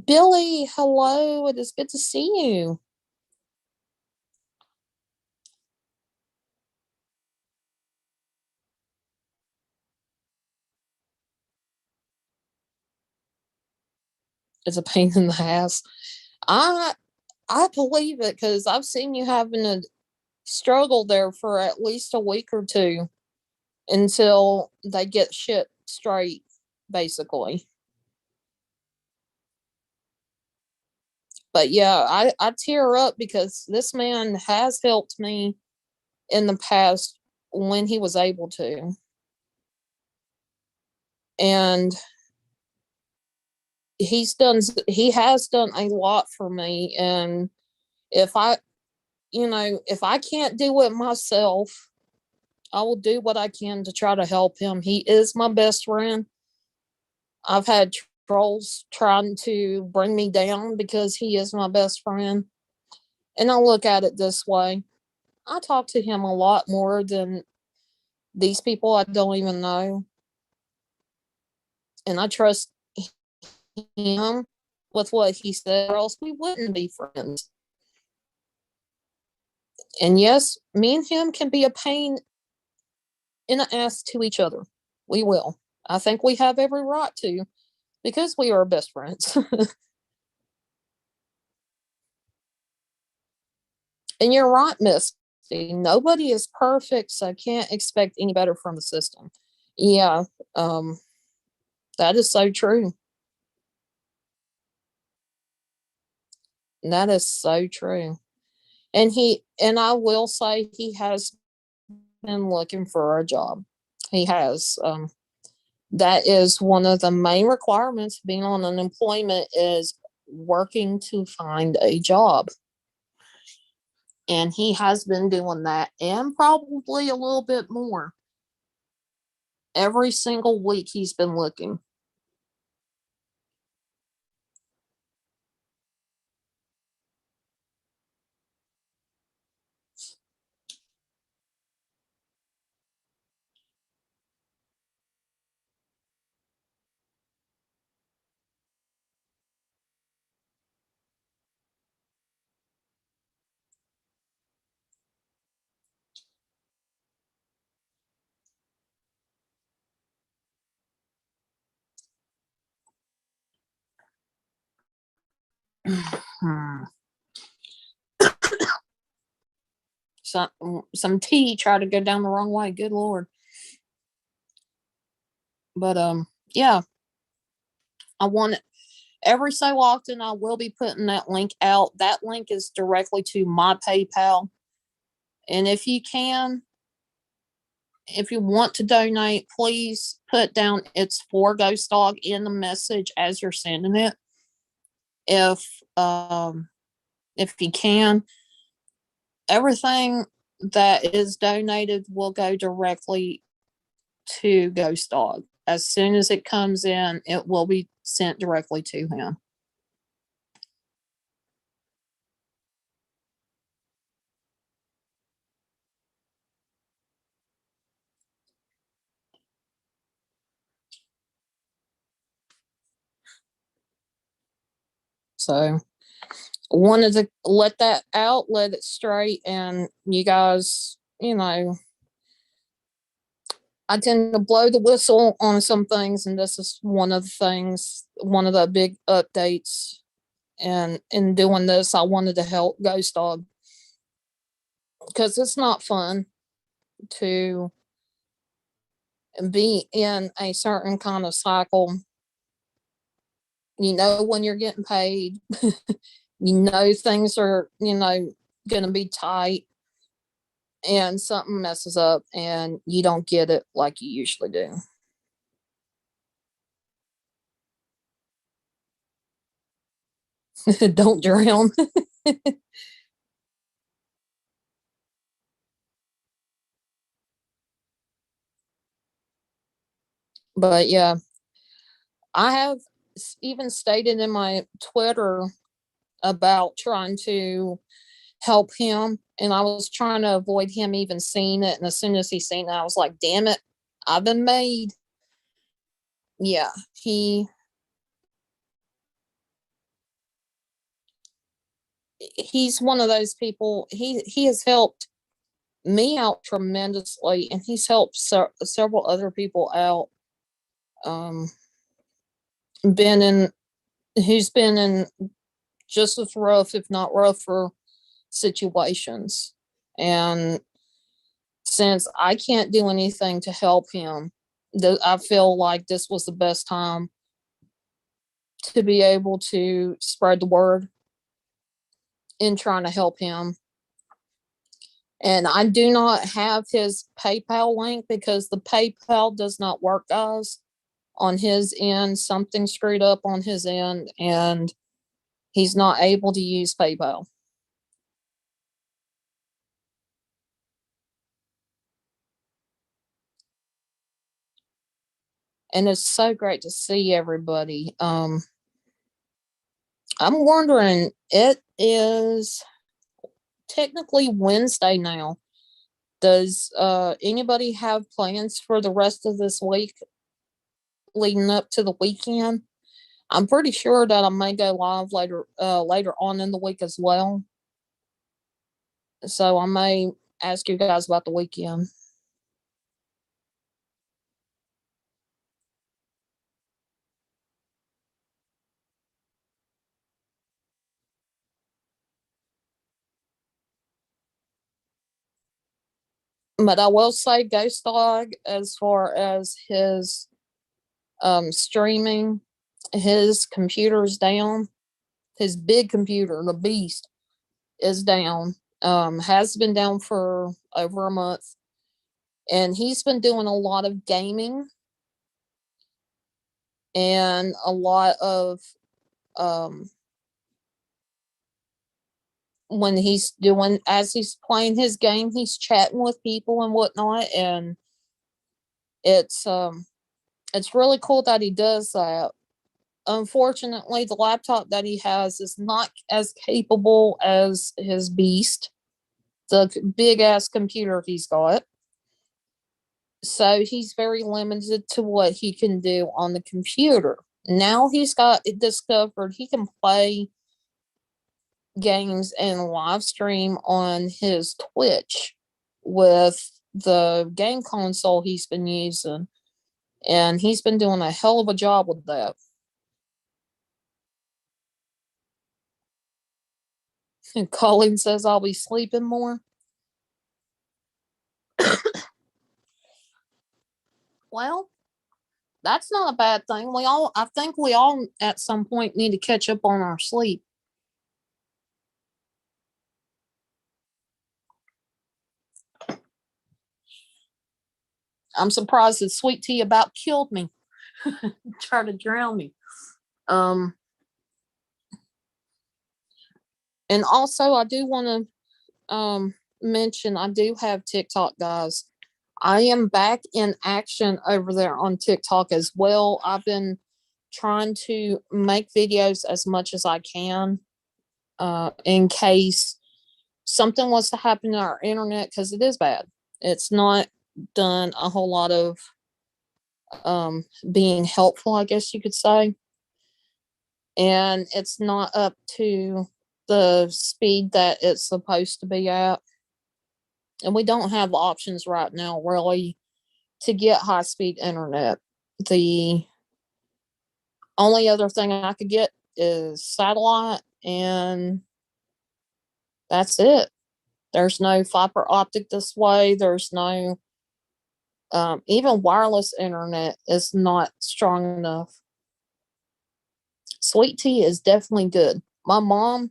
[SPEAKER 1] Billy, hello. It is good to see you. It's a pain in the ass. I I believe it because I've seen you having a struggle there for at least a week or two until they get shit straight, basically. But yeah, I tear up because this man has helped me in the past when he was able to. And he has done a lot for me. And if I if I can't do it myself, I will do what I can to try to help him. He is my best friend. I've had trolls trying to bring me down because he is my best friend. And I look at it this way. I talk to him a lot more than these people I don't even know. And I trust him with what he said, or else we wouldn't be friends. And yes, me and him can be a pain in the ass to each other. We will. I think we have every right to because we are best friends. And you're right, Misty. Nobody is perfect, so I can't expect any better from the system. Yeah, um, that is so true. That is so true. And I will say he has been looking for a job. He has. That is one of the main requirements of being on unemployment is working to find a job. And he has been doing that and probably a little bit more. Every single week he's been looking. Hmm. Some tea tried to go down the wrong way. Good lord. But yeah, I want every so often I will be putting that link out. That link is directly to my PayPal. And if you want to donate, please put down it's for Ghost Dog in the message as you're sending it. If if you can, everything that is donated will go directly to Ghost Dog. As soon as it comes in, it will be sent directly to him. So wanted to let that out, let it straight, and you guys, I tend to blow the whistle on some things, and this is one of the things, one of the big updates. And in doing this, I wanted to help Ghost Dog because it's not fun to be in a certain kind of cycle. You know when you're getting paid, you know things are, going to be tight, and something messes up and you don't get it like you usually do. Don't drown. But yeah, I have even stated in my Twitter about trying to help him, and I was trying to avoid him even seeing it. And as soon as he seen it, I was like, "Damn it, I've been made." Yeah, he's one of those people. He has helped me out tremendously, and he's helped several other people out. Um, been in Who's been in just as rough, if not rougher, situations. And since I can't do anything to help him, I feel like this was the best time to be able to spread the word in trying to help him. And I do not have his PayPal link because the PayPal does not work, guys. On his end, something screwed up on his end, and he's not able to use PayPal. And it's so great to see everybody. I'm wondering, it is technically Wednesday now. Does anybody have plans for the rest of this week leading up to the weekend? I'm pretty sure that I may go live later on in the week as well. So I may ask you guys about the weekend. But I will say Ghost Dog, as far as his streaming, his computer's down. His big computer, the beast, is down. Has been down for over a month, and he's been doing a lot of gaming and a lot of um when he's doing as he's playing his game, he's chatting with people and whatnot, and it's um it's really cool that he does that. Unfortunately, the laptop that he has is not as capable as his beast, the big ass computer he's got. So he's very limited to what he can do on the computer. Now he's got it discovered he can play games and live stream on his Twitch with the game console he's been using. And he's been doing a hell of a job with that. And Colleen says I'll be sleeping more. Well, that's not a bad thing. I think we all at some point need to catch up on our sleep. I'm surprised that sweet tea about killed me. Tried to drown me. Um, and also I do want to mention I do have TikTok, guys. I am back in action over there on TikTok as well. I've been trying to make videos as much as I can, in case something was to happen to our internet, because it is bad. It's not done a whole lot of being helpful, I guess you could say. And it's not up to the speed that it's supposed to be at. And we don't have options right now, really, to get high speed internet. The only other thing I could get is satellite, and that's it. There's no fiber optic this way. There's no, even wireless internet is not strong enough. Sweet tea is definitely good. My mom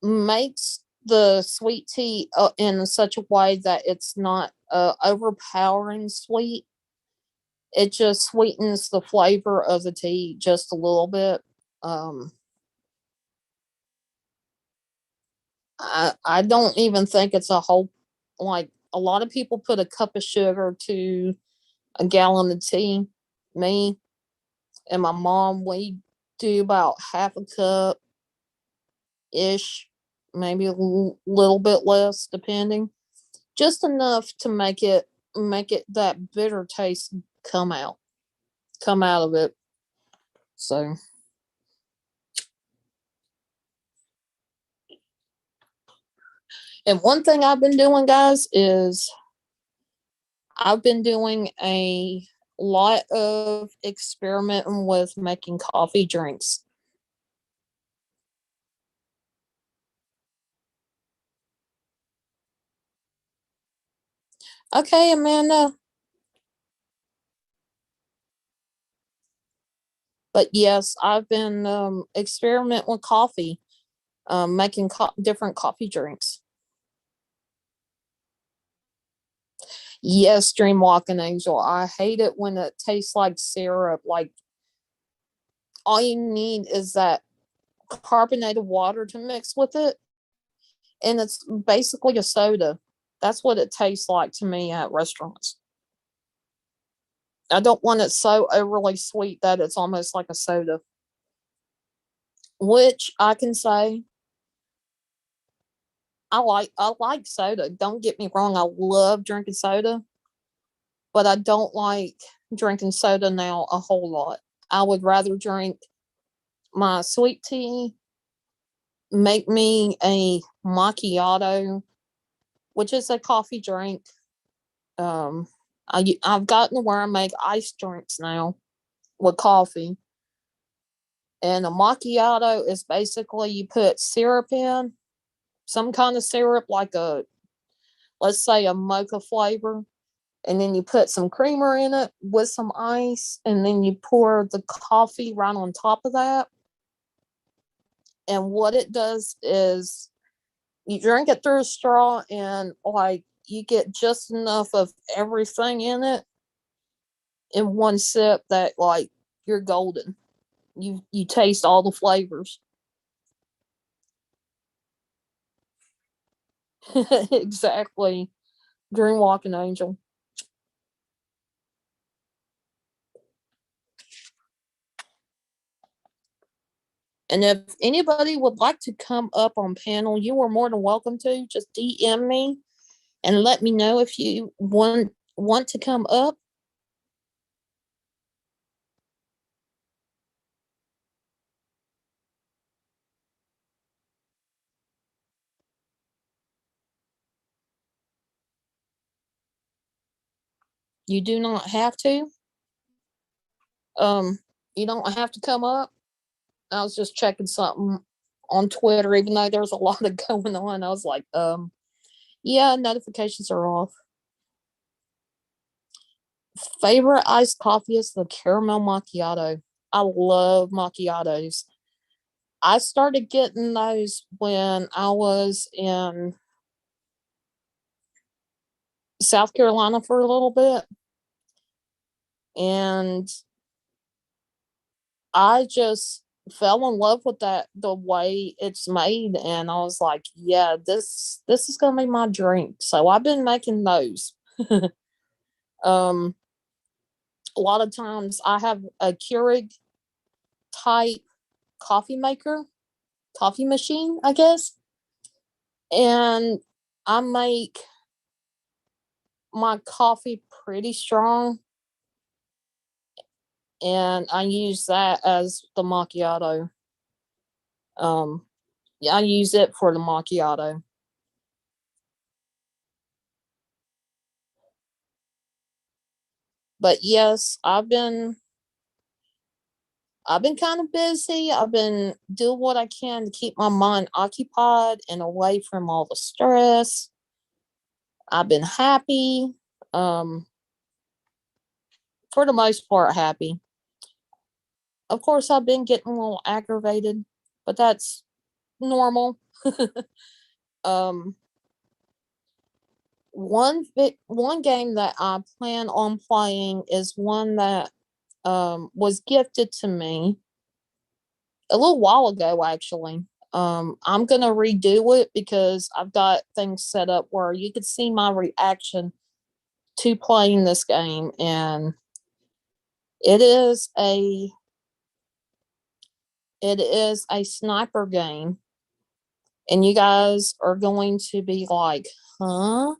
[SPEAKER 1] makes the sweet tea in such a way that it's not overpowering sweet. It just sweetens the flavor of the tea just a little bit. Um, I don't even think it's a whole, like, a lot of people put a cup of sugar to a gallon of tea. Me and my mom, we do about half a cup ish, maybe a little bit less, depending. Just enough to make it that bitter taste come out, come out of it. So, and one thing I've been doing, guys, is I've been doing a lot of experimenting with making coffee drinks. Okay, Amanda. But yes, I've been experimenting with coffee, making different coffee drinks. Yes, Dream Walking Angel. I hate it when it tastes like syrup. Like, all you need is that carbonated water to mix with it, and it's basically a soda. That's what it tastes like to me at restaurants. I don't want it so overly sweet that it's almost like a soda. Which I can say I like soda. Don't get me wrong, I love drinking soda, but I don't like drinking soda now a whole lot. I would rather drink my sweet tea, make me a macchiato, which is a coffee drink. I've gotten to where I make iced drinks now with coffee. And a macchiato is basically you put syrup in, some kind of syrup, like let's say a mocha flavor, and then you put some creamer in it with some ice, and then you pour the coffee right on top of that. And what it does is you drink it through a straw and like you get just enough of everything in it in one sip that like you're golden. You taste all the flavors. Exactly. Dream walking angel. And if anybody would like to come up on panel, you are more than welcome to. Just DM me and let me know if you want to come up. You do not have to. Um, you don't have to come up. I was just checking something on Twitter, even though there's a lot of going on. I was like, yeah, notifications are off. Favorite iced coffee is the caramel macchiato. I love macchiatos. I started getting those when I was in South Carolina for a little bit. And I just fell in love with that the way it's made, and I was like, yeah, this is gonna be my drink. So I've been making those. um a lot of times I have a Keurig type coffee maker, coffee machine, I guess. And I make my coffee pretty strong, and I use that as the macchiato. Um yeah, I use it for the macchiato. But yes, I've been kind of busy. I've been doing what I can to keep my mind occupied and away from all the stress. I've been happy. Um, for the most part, happy. Of course, I've been getting a little aggravated, but that's normal. um, one game that I plan on playing is one that was gifted to me a little while ago, actually. I'm gonna redo it because I've got things set up where you could see my reaction to playing this game, and it is a it is a sniper game, and you guys are going to be like, huh?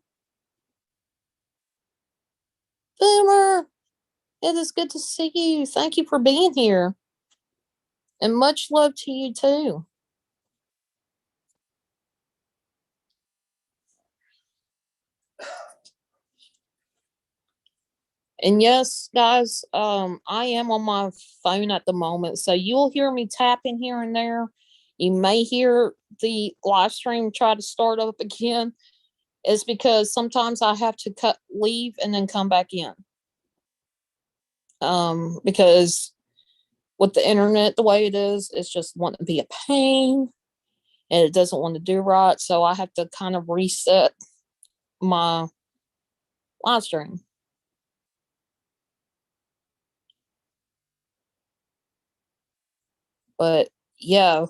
[SPEAKER 1] Boomer, it is good to see you. Thank you for being here. And much love to you too. And yes, guys, I am on my phone at the moment, so you'll hear me tapping here and there. You may hear the live stream try to start up again. It's because sometimes I have to leave and then come back in. Because with the internet the way it is, it's just wanting to be a pain and it doesn't want to do right. So I have to kind of reset my live stream. But yeah,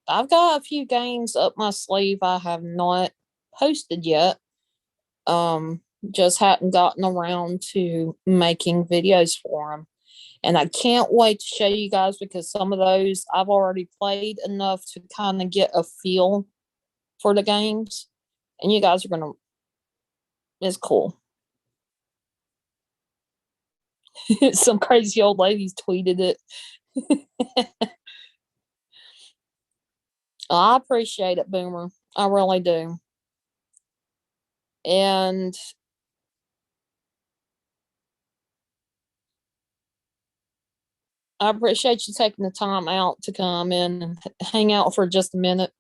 [SPEAKER 1] I've got a few games up my sleeve I have not posted yet. Just hadn't gotten around to making videos for them. And I can't wait to show you guys because some of those I've already played enough to kind of get a feel for the games. And you guys are going to, it's cool. Some crazy old ladies tweeted it. I appreciate it, Boomer. I really do. And I appreciate you taking the time out to come in and hang out for just a minute.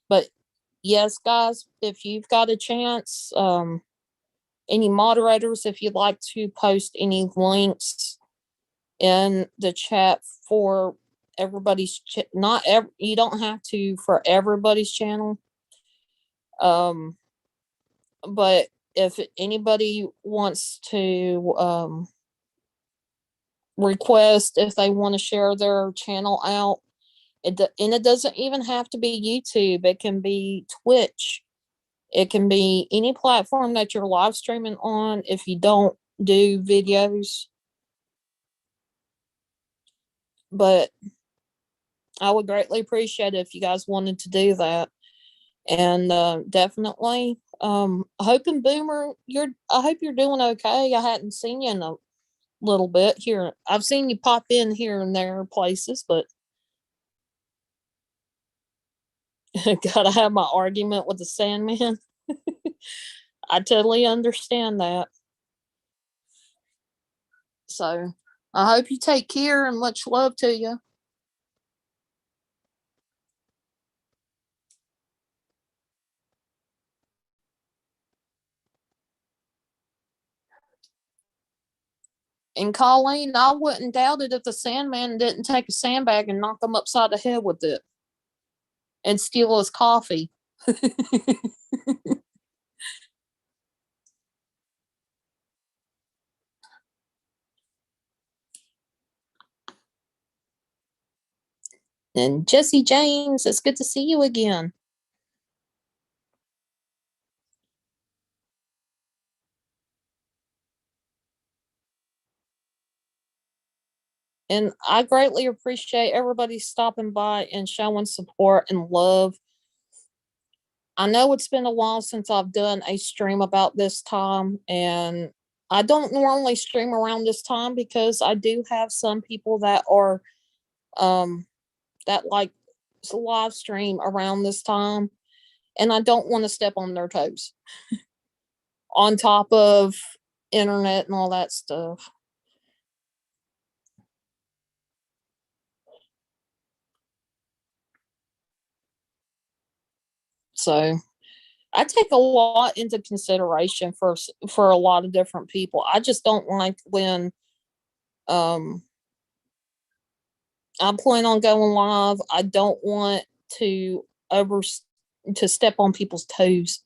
[SPEAKER 1] But yes, guys, if you've got a chance, any moderators, if you'd like to post any links in the chat for everybody's not you don't have to for everybody's channel. But if anybody wants to request if they want to share their channel out, and it doesn't even have to be YouTube. It can be Twitch. It can be any platform that you're live streaming on if you don't do videos. But I would greatly appreciate it if you guys wanted to do that. And definitely, Hope and Boomer, I hope you're doing okay. I hadn't seen you in a little bit here. I've seen you pop in here and there places, but gotta have my argument with the Sandman. I totally understand that. So I hope you take care and much love to you. And Colleen, I wouldn't doubt it if the Sandman didn't take a sandbag and knock him upside the head with it and steal his coffee. And Jesse James, it's good to see you again. And I greatly appreciate everybody stopping by and showing support and love. I know it's been a while since I've done a stream about this time, and I don't normally stream around this time because I do have some people that are that like to live stream around this time, and I don't want to step on their toes on top of internet and all that stuff. So I take a lot into consideration for a lot of different people. I just don't like when um I plan on going live. I don't want to over to step on people's toes.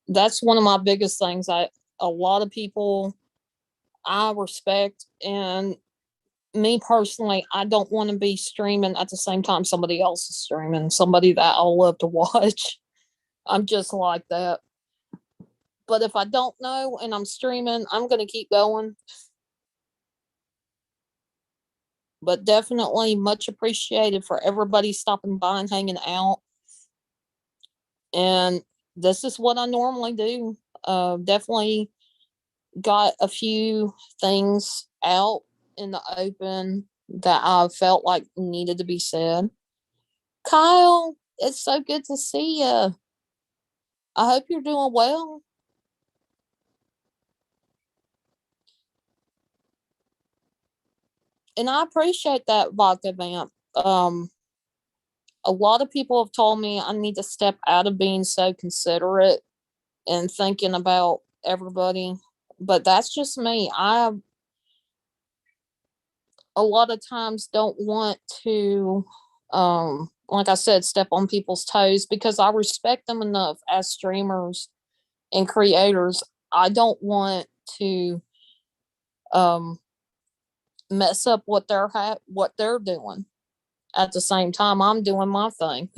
[SPEAKER 1] That's one of my biggest things. A lot of people I respect, and me personally, I don't want to be streaming at the same time somebody else is streaming, somebody that I love to watch. I'm just like that. But if I don't know and I'm streaming, I'm going to keep going. But definitely much appreciated for everybody stopping by and hanging out. And this is what I normally do. Definitely got a few things out in the open that I felt like needed to be said. Kyle, it's so good to see you. I hope you're doing well. And I appreciate that, Vodka Vamp. A lot of people have told me I need to step out of being so considerate and thinking about everybody. But that's just me. I a lot of times don't want to like I said, step on people's toes because I respect them enough as streamers and creators. I don't want to um mess up what they're doing. At the same time, I'm doing my thing.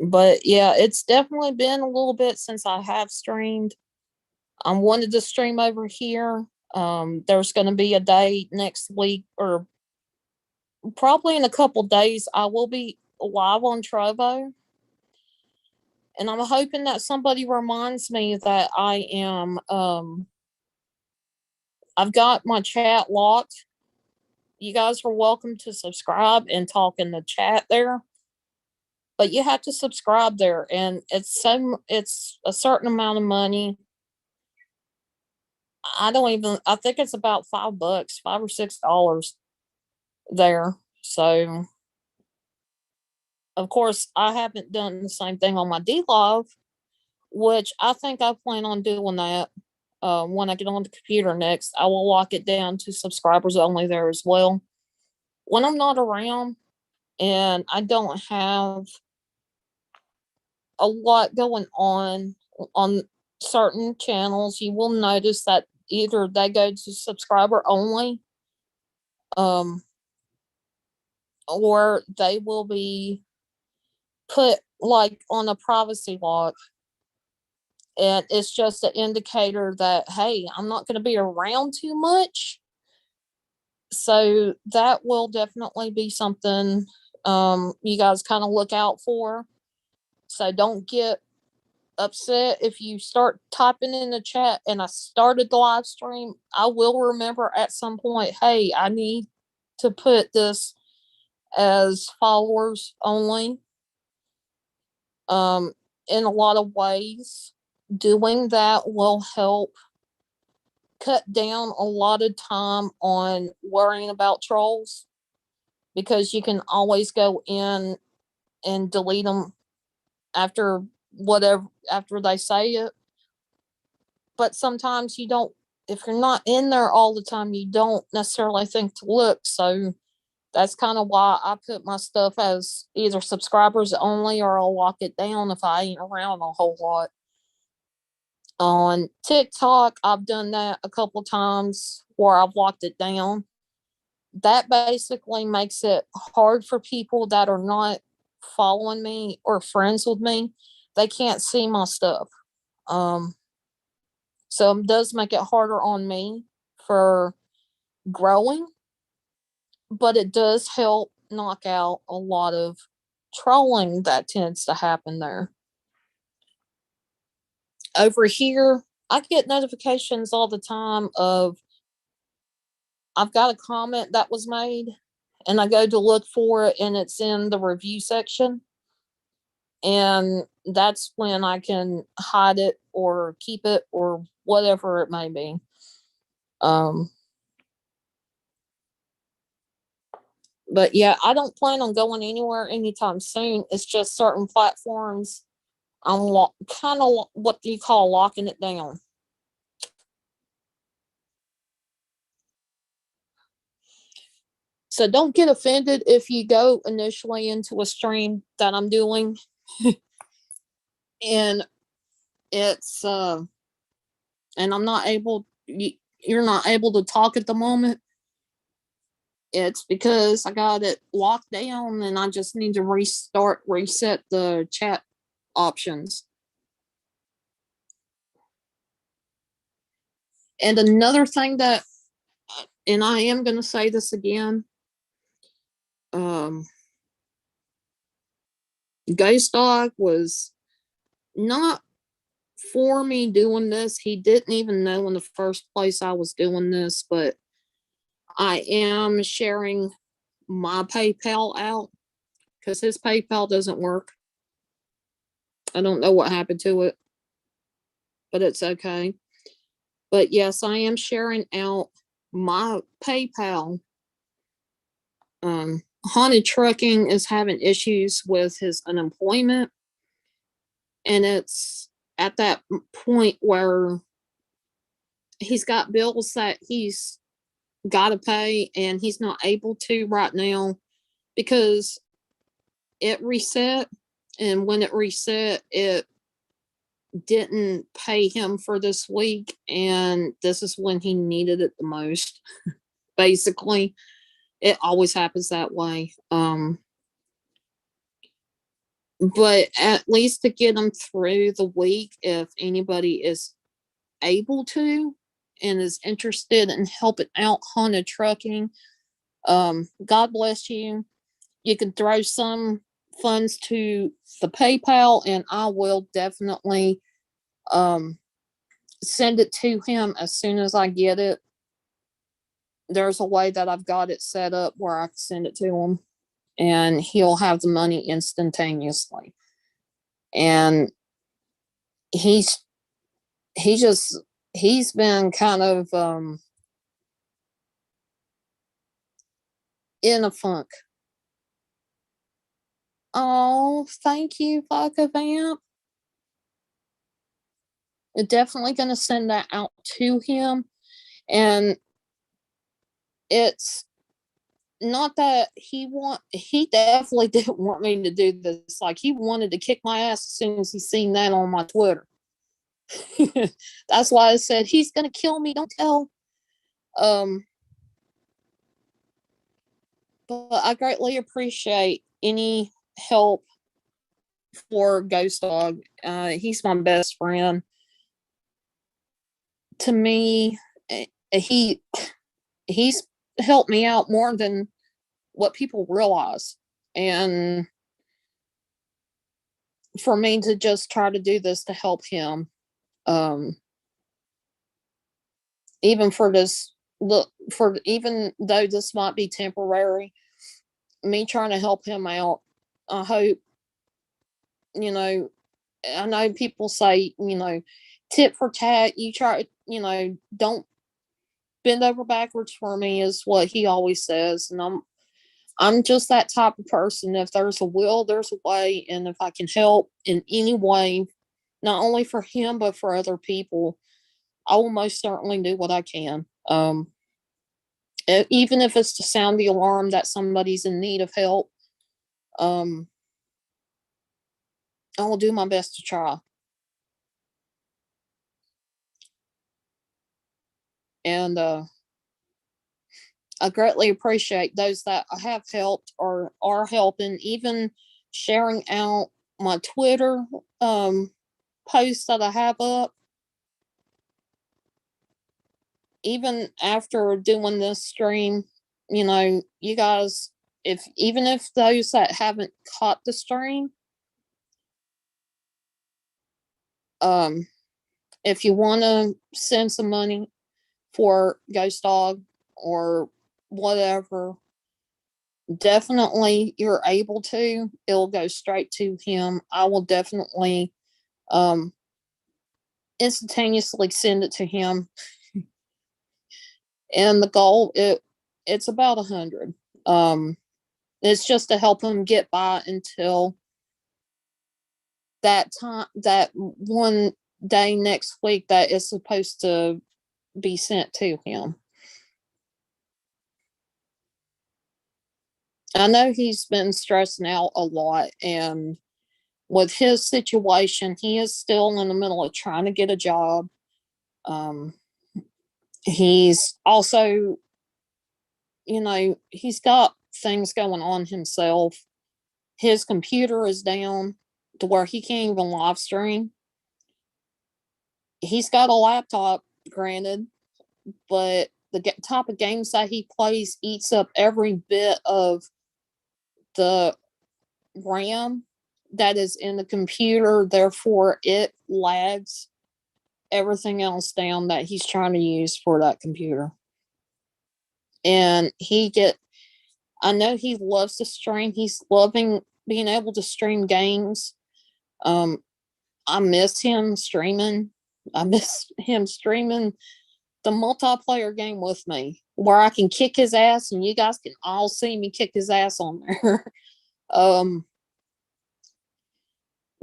[SPEAKER 1] But yeah, it's definitely been a little bit since I have streamed. I wanted to stream over here. There's going to be a day next week, or probably in a couple days. I will be live on Trovo, and I'm hoping that somebody reminds me that I am. I've got my chat locked. You guys are welcome to subscribe and talk in the chat there, but you have to subscribe there, and it's a certain amount of money. I think it's about $5, $5 or $6 there. So, of course, I haven't done the same thing on my D Live, which I think I plan on doing that. When I get on the computer next, I will lock it down to subscribers only there as well. When I'm not around and I don't have a lot going on certain channels, you will notice that either they go to subscriber only, um, or they will be put like on a privacy lock. And it's just an indicator that, hey, I'm not going to be around too much. So that will definitely be something you guys kind of look out for. So don't get upset if you start typing in the chat and I started the live stream. I will remember at some point, hey, I need to put this as followers only. In a lot of ways, doing that will help cut down a lot of time on worrying about trolls, because you can always go in and delete them after after they say it. But sometimes you don't, if you're not in there all the time, you don't necessarily think to look. So that's kind of why I put my stuff as either subscribers only, or I'll lock it down if I ain't around a whole lot. On TikTok, I've done that a couple times where I've locked it down. That basically makes it hard for people that are not following me or friends with me. They can't see my stuff. So it does make it harder on me for growing, but it does help knock out a lot of trolling that tends to happen there. Over here, I get notifications all the time of I've got a comment that was made, and I go to look for it and it's in the review section. And that's when I can hide it or keep it or whatever it may be. But yeah, I don't plan on going anywhere anytime soon. It's just certain platforms I'm kind of what do you call locking it down. So don't get offended if you go initially into a stream that I'm doing and it's and I'm not able, you're not able to talk at the moment. It's because I got it locked down and I just need to reset the chat options. And another thing that, and I am going to say this again, Ghost Dog was not for me doing this. He didn't even know in the first place I was doing this, but I am sharing my PayPal out because his PayPal doesn't work. I don't know what happened to it, but it's okay. But yes, I am sharing out my PayPal. Haunted Trucking is having issues with his unemployment, and it's at that point where he's got bills that he's got to pay and he's not able to right now because it reset, and when it reset it didn't pay him for this week, and this is when he needed it the most. Basically, it always happens that way. But at least to get him through the week, if anybody is able to and is interested in helping out Haunted Trucking, God bless you. You can throw some funds to the PayPal and I will definitely send it to him as soon as I get it. There's a way that I've got it set up where I can send it to him and he'll have the money instantaneously. And he just he's been kind of in a funk. Oh, thank you, Vodka Vamp. We're definitely going to send that out to him. And it's not that he definitely didn't want me to do this. Like, he wanted to kick my ass as soon as he seen that on my Twitter. That's why I said he's gonna kill me. Don't tell. Um, but I greatly appreciate any help for Ghost Dog. He's my best friend. To me, he he's helped me out more than what people realize. And for me to just try to do this to help him, um, even for this look, for even though this might be temporary, me trying to help him out, I hope, you know, I know people say, tit for tat, you try, don't bend over backwards for me is what he always says. And I'm just that type of person. If there's a will, there's a way. And if I can help in any way, not only for him, but for other people, I will most certainly do what I can. Even if it's to sound the alarm that somebody's in need of help, um, I will do my best to try. And I greatly appreciate those that I have helped or are helping, even sharing out my Twitter posts that I have up. Even after doing this stream, you guys, if even if those that haven't caught the stream, um, if you want to send some money for Ghost Dog or whatever, definitely you're able to. It'll go straight to him. I will definitely um instantaneously send it to him. And the goal, it's about 100. It's just to help him get by until that time, that one day next week that is supposed to be sent to him. I know he's been stressing out a lot, and with his situation, he is still in the middle of trying to get a job. Um, he's also, he's got things going on himself. His computer is down to where he can't even live stream. He's got a laptop, granted, but the type of games that he plays eats up every bit of the RAM that is in the computer. Therefore, it lags everything else down that he's trying to use for that computer. And I know he loves to stream. He's loving being able to stream games. Um, I miss him streaming. I miss him streaming the multiplayer game with me where I can kick his ass and you guys can all see me kick his ass on there. um,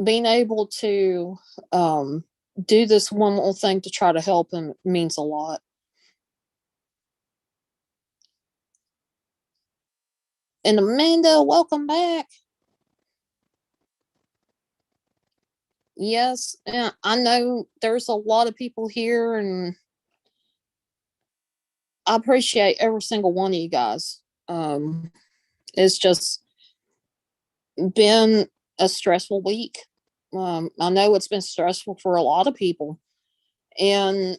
[SPEAKER 1] being able to do this one little thing to try to help him means a lot. And Amanda, welcome back. Yes, I know there's a lot of people here, and I appreciate every single one of you guys. It's just been a stressful week. I know it's been stressful for a lot of people, and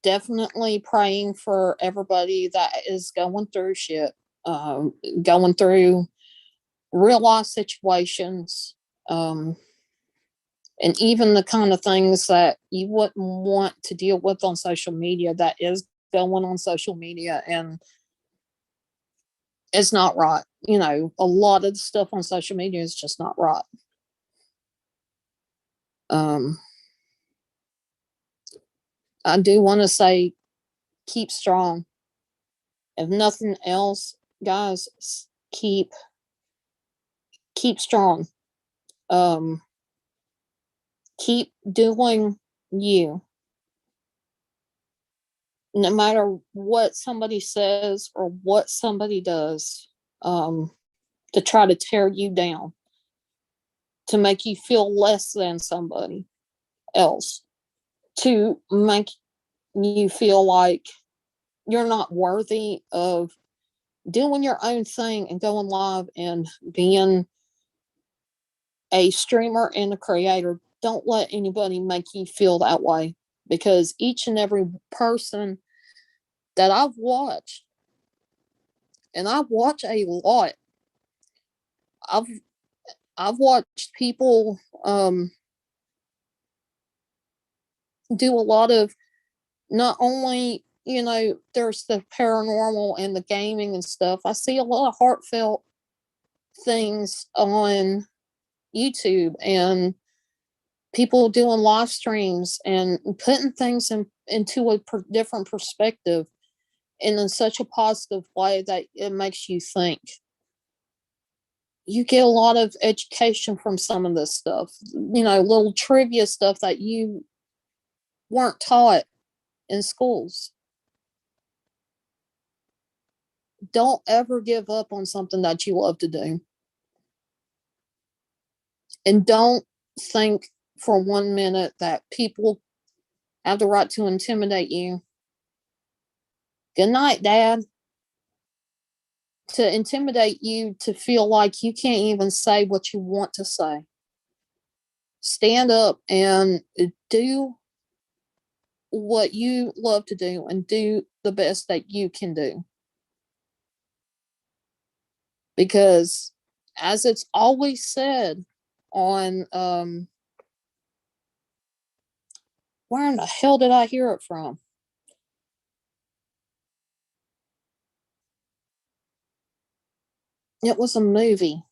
[SPEAKER 1] definitely praying for everybody that is going through shit, going through real life situations, and even the kind of things that you wouldn't want to deal with on social media that is going on social media, and it's not right. A lot of the stuff on social media is just not right. Um, I do want to say keep strong. If nothing else, guys, keep strong. Um, keep doing you, no matter what somebody says or what somebody does, to try to tear you down, to make you feel less than somebody else, to make you feel like you're not worthy of doing your own thing and going live and being a streamer and a creator. Don't let anybody make you feel that way, because each and every person that I've watched, and I've watched a lot, I've I've watched people do a lot of, not only, there's the paranormal and the gaming and stuff. I see a lot of heartfelt things on YouTube, and people doing live streams and putting things into a different perspective, and in such a positive way that it makes you think. You get a lot of education from some of this stuff, little trivia stuff that you weren't taught in schools. Don't ever give up on something that you love to do. And don't think for 1 minute that people have the right to intimidate you. Good night, Dad. To intimidate you to feel like you can't even say what you want to say. Stand up and do what you love to do and do the best that you can do. Because, as it's always said on, where in the hell did I hear it from? It was a movie.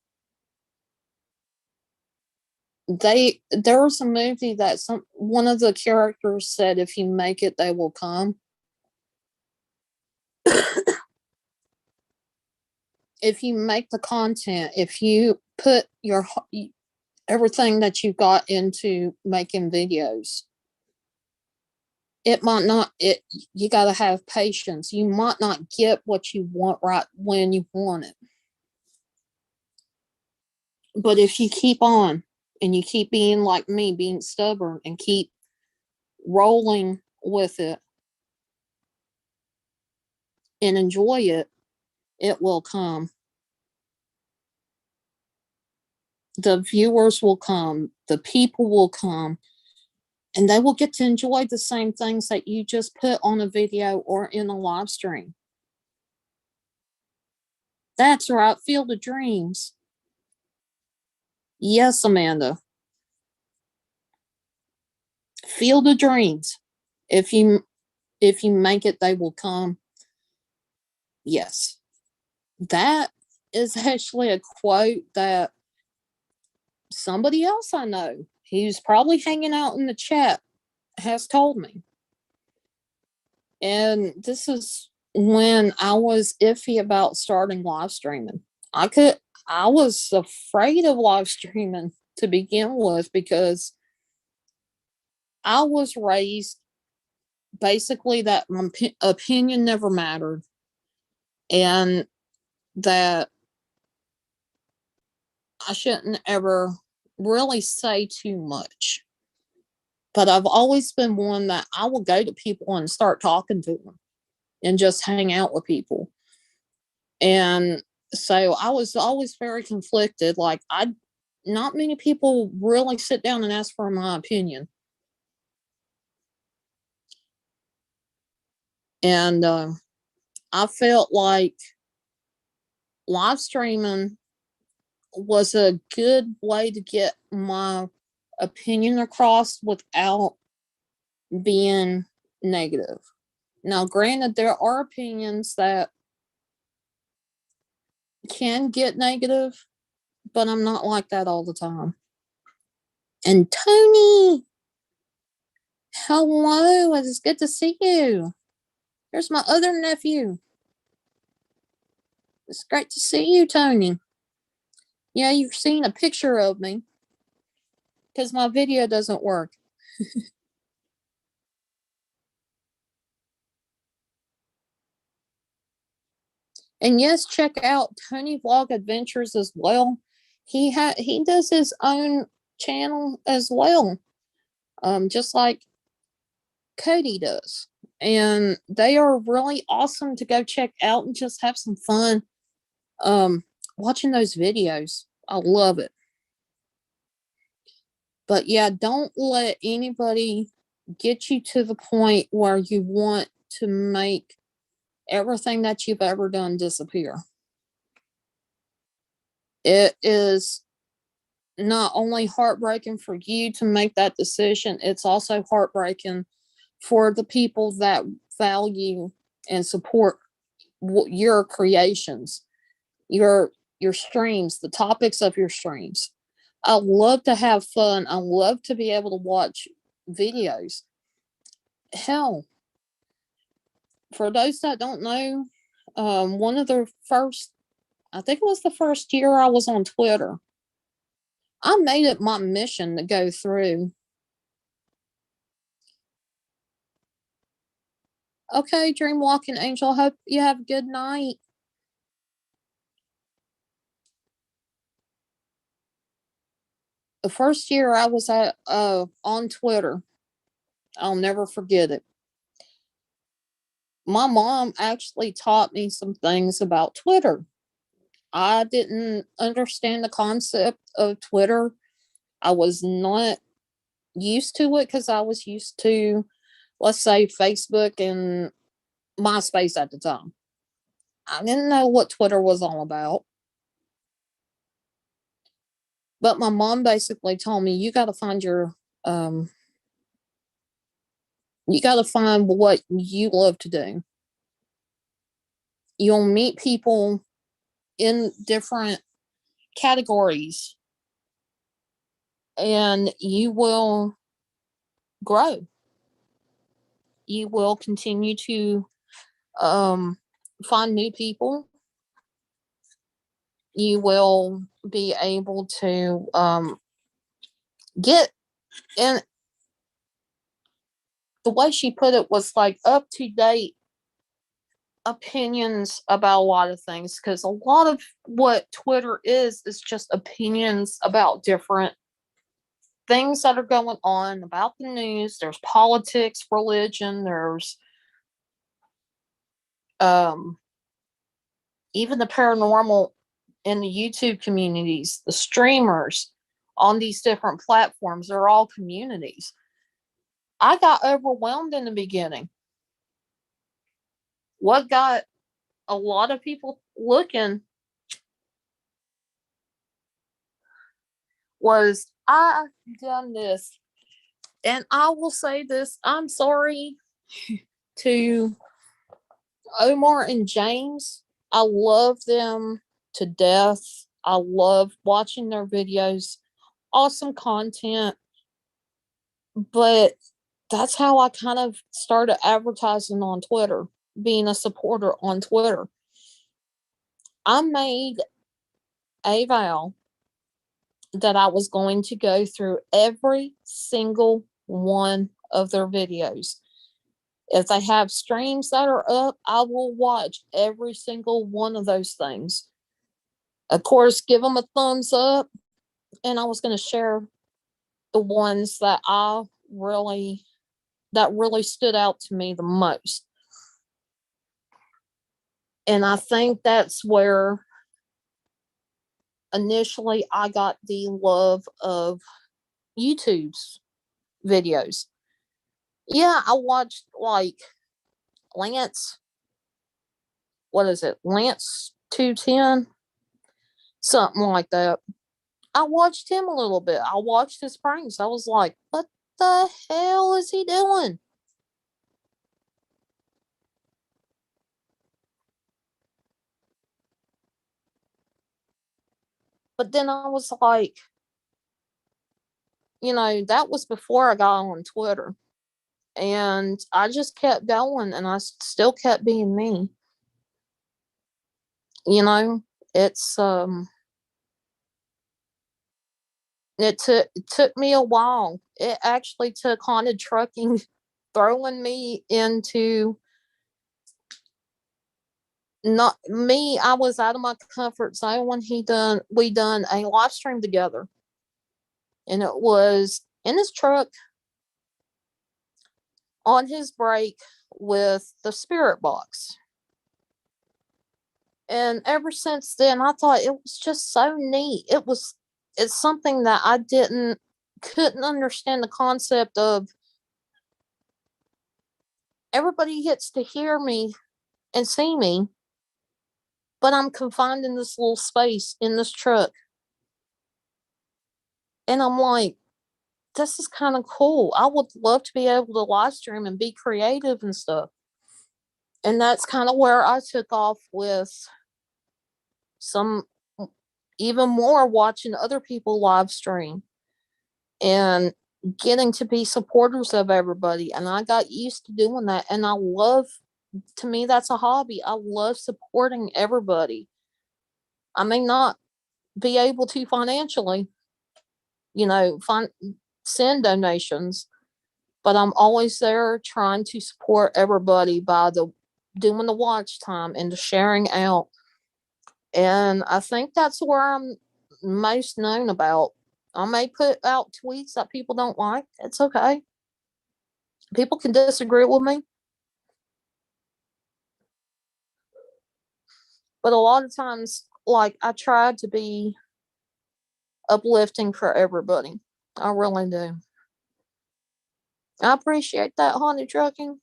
[SPEAKER 1] There was a movie that one of the characters said, if you make it, they will come. If you make the content, if you put your everything that you got into making videos, it might not, you got to have patience. You might not get what you want right when you want it, but if you keep on and you keep being like me, being stubborn, and keep rolling with it and enjoy it, it will come. The viewers will come, the people will come, and they will get to enjoy the same things that you just put on a video or in a live stream. That's right, Field of Dreams. Yes, Amanda. Field of Dreams. If you make it, they will come. Yes. That is actually a quote that somebody else I know, who's probably hanging out in the chat, has told me. And this is when I was iffy about starting live streaming. I was afraid of live streaming to begin with, because I was raised basically that my opinion never mattered, and that I shouldn't ever really say too much. But I've always been one that I will go to people and start talking to them and just hang out with people. And so I was always very conflicted. Like, not many people really sit down and ask for my opinion. And I felt like live streaming was a good way to get my opinion across without being negative. Now, granted, there are opinions that can get negative, but I'm not like that all the time. And Tony, Hello, it's good to see you. Here's my other nephew. It's great to see you, Tony. Yeah, you've seen a picture of me because my video doesn't work. And yes, check out Tony Vlog Adventures as well. He does his own channel as well, just like Cody does. And they are really awesome to go check out and just have some fun watching those videos. I love it. But yeah, don't let anybody get you to the point where you want to make everything that you've ever done disappear. It is not only heartbreaking for you to make that decision, it's also heartbreaking for the people that value and support your creations, your streams, the topics of your streams. I love to have fun. I love to be able to watch videos. Hell, for those that don't know, one of the first, I think it was the first year I was on Twitter, I made it my mission to go through. Okay, Dream Walking Angel, hope you have a good night. The first year I was at on Twitter, I'll never forget it. My mom actually taught me some things about Twitter. I didn't understand the concept of Twitter. I was not used to it because I was used to, let's say, Facebook and MySpace at the time. I didn't know what Twitter was all about. But my mom basically told me you got to find um you got to find what you love to do. You'll meet people in different categories and you will grow. You will continue to um find new people. You will be able to get in. The way she put it was like up to date opinions about a lot of things, because a lot of what Twitter is just opinions about different things that are going on about the news. There's politics, religion, there's um even the paranormal in the YouTube communities, the streamers on these different platforms, they're all communities. I got overwhelmed in the beginning. What got a lot of people looking was I done this. And I will say this, I'm sorry to Omar and James. I love them to death. I love watching their videos. Awesome content. But that's how I kind of started advertising on Twitter, being a supporter on Twitter. I made a vow that I was going to go through every single one of their videos. If they have streams that are up, I will watch every single one of those things. Of course, give them a thumbs up, and I was going to share the ones that really stood out to me the most. And I think that's where initially I got the love of YouTube's videos. Yeah, I watched like Lance, what is it? Lance 210, something like that. I watched him a little bit. I watched his pranks. I was like, what the hell is he doing? But then I was like, that was before I got on Twitter. And I just kept going, and I still kept being me. You know, it's it took me a while. It actually took haunted trucking throwing me into not me. I was out of my comfort zone when we done a live stream together, and it was in his truck on his break with the spirit box. And ever since then, I thought it was just so neat. It's something that I couldn't understand the concept of. Everybody gets to hear me and see me, but I'm confined in this little space in this truck. And I'm like, this is kind of cool. I would love to be able to live stream and be creative and stuff. And that's kind of where I took off with some even more watching other people live stream and getting to be supporters of everybody. And I got used to doing that. And to me, that's a hobby. I love supporting everybody. I may not be able to financially, send donations, but I'm always there trying to support everybody by the doing the watch time and the sharing out. And I think that's where I'm most known about. I may put out tweets that people don't like. It's okay. People can disagree with me, but a lot of times, like, I try to be uplifting for everybody. I really do. I appreciate that, haunted trucking.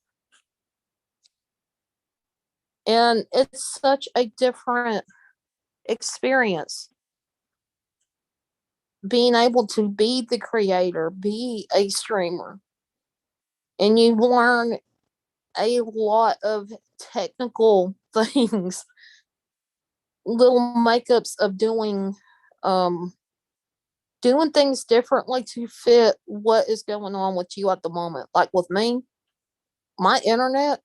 [SPEAKER 1] And it's such a different experience being able to be the creator, be a streamer, and you learn a lot of technical things, little makeups of um doing things differently to fit what is going on with you at the moment. Like with me, my internet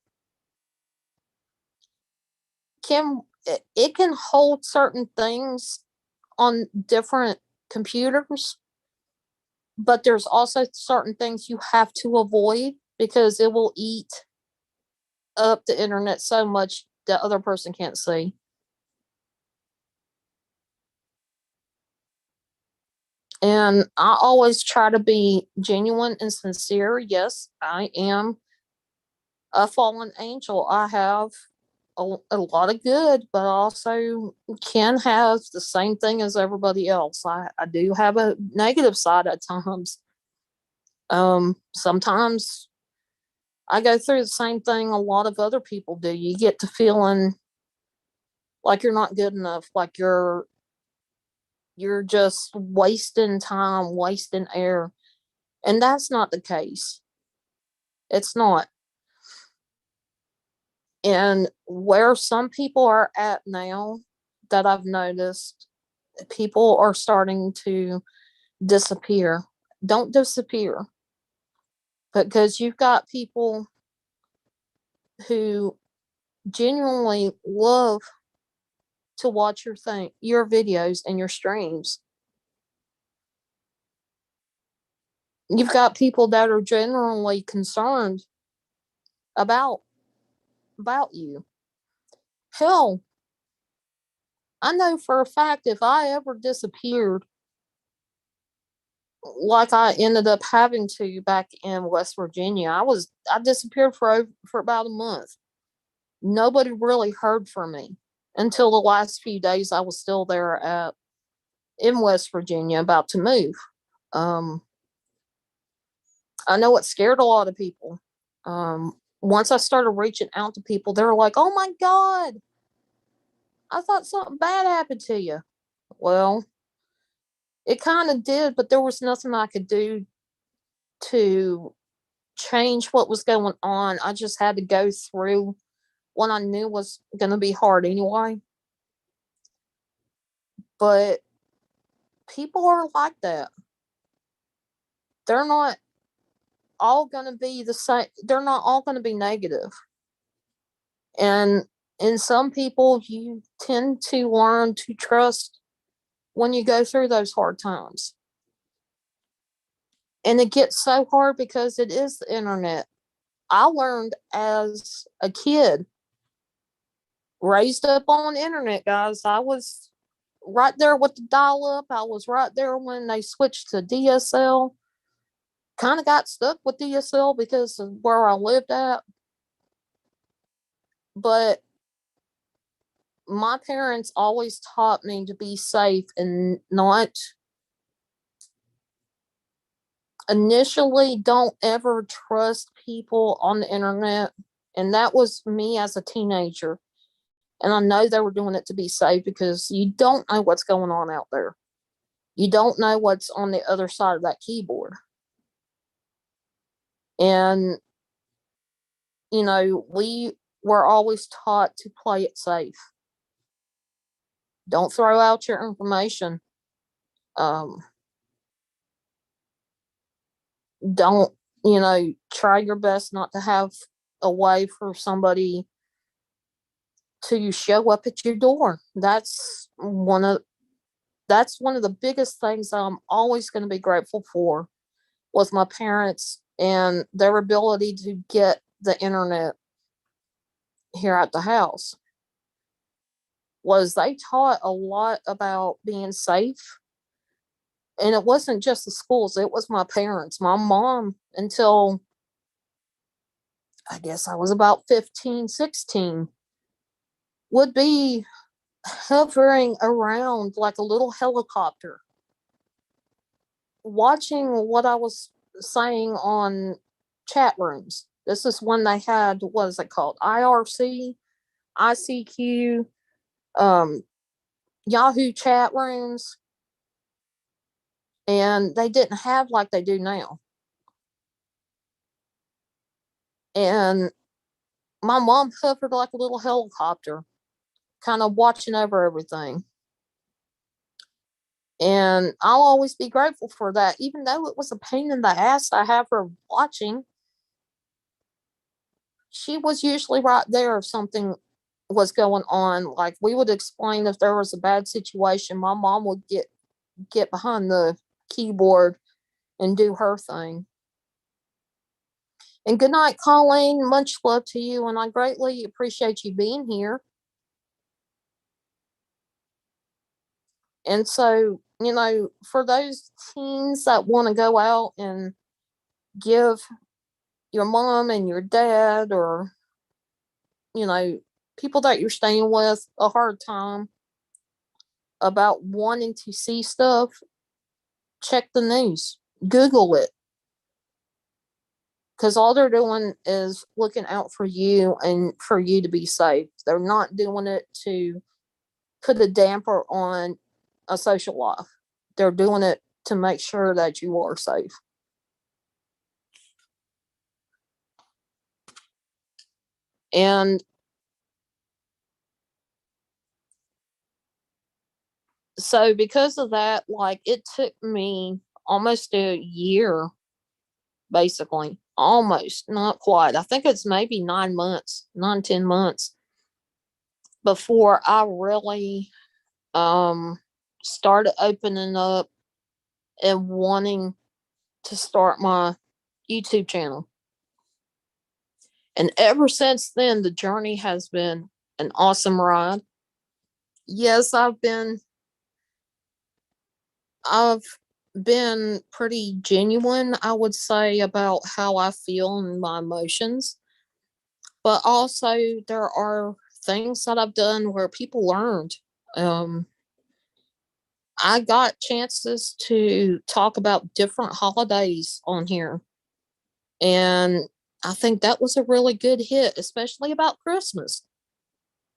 [SPEAKER 1] can hold certain things on different computers, but there's also certain things you have to avoid because it will eat up the internet so much the other person can't see. And I always try to be genuine and sincere. Yes, I am a fallen angel. I have a lot of good, but also can have the same thing as everybody else. I do have a negative side at times. Sometimes I go through the same thing a lot of other people do. You get to feeling like you're not good enough, like you're just wasting time, wasting air. And that's not the case. It's not. And where some people are at now that I've noticed, people are starting to disappear. Don't disappear because you've got people who genuinely love to watch your videos and your streams. You've got people that are genuinely concerned about you. Hell, I know for a fact if I ever disappeared, like I ended up having to back in West Virginia, I disappeared for about a month. Nobody really heard from me until the last few days. I was still there at in West Virginia, about to move. Um, I know it scared a lot of people. Once I started reaching out to people, they were like, "Oh my God, I thought something bad happened to you." Well, it kind of did, but there was nothing I could do to change what was going on. I just had to go through what I knew was going to be hard anyway. But people are like that. They're not all going to be the same. They're not all going to be negative. And in some people, you tend to learn to trust when you go through those hard times. And it gets so hard because it is the internet. I learned as a kid, raised up on the internet, guys. I was right there with the dial up. I was right there when they switched to DSL. Kind of got stuck with DSL because of where I lived at. But my parents always taught me to be safe and not initially don't ever trust people on the internet. And that was me as a teenager. And I know they were doing it to be safe because you don't know what's going on out there. You don't know what's on the other side of that keyboard. And, we were always taught to play it safe. Don't throw out your information. Don't, try your best not to have a way for somebody to show up at your door. That's one of the biggest things I'm always going to be grateful for was my parents and their ability to get the internet here at the house. Was they taught a lot about being safe. And it wasn't just the schools, it was my parents. My mom, until I guess I was about 15, 16, would be hovering around like a little helicopter, watching what I was saying on chat rooms. This is when they had, what is it called? IRC, ICQ, um, Yahoo chat rooms. And they didn't have like they do now. And my mom hovered like a little helicopter, kind of watching over everything. And I'll always be grateful for that, even though it was a pain in the ass to have her watching. She was usually right there if something was going on. Like we would explain if there was a bad situation, my mom would get behind the keyboard and do her thing. And good night, Colleen. Much love to you, and I greatly appreciate you being here. And so, for those teens that want to go out and give your mom and your dad or, people that you're staying with a hard time about wanting to see stuff, check the news, Google it. Because all they're doing is looking out for you and for you to be safe. They're not doing it to put a damper on a social life. They're doing it to make sure that you are safe. And so because of that, like it took me almost a year, basically. Almost, not quite. I think it's maybe 9 months, 10 months before I really started opening up and wanting to start my YouTube channel. And ever since then, the journey has been an awesome ride. Yes, I've been pretty genuine, I would say, about how I feel and my emotions. But also, there are things that I've done where people learned. Um, I got chances to talk about different holidays on here. And I think that was a really good hit, especially about Christmas.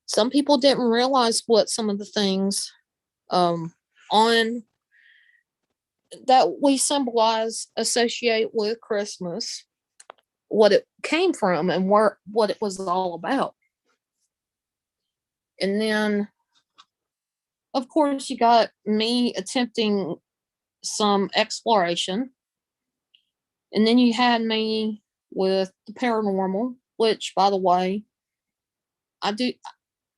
[SPEAKER 1] Some people didn't realize what some of the things on that we symbolize, associate with Christmas, what it came from and what it was all about. And then, of course, you got me attempting some exploration And then you had me with the paranormal, which, by the way, I do.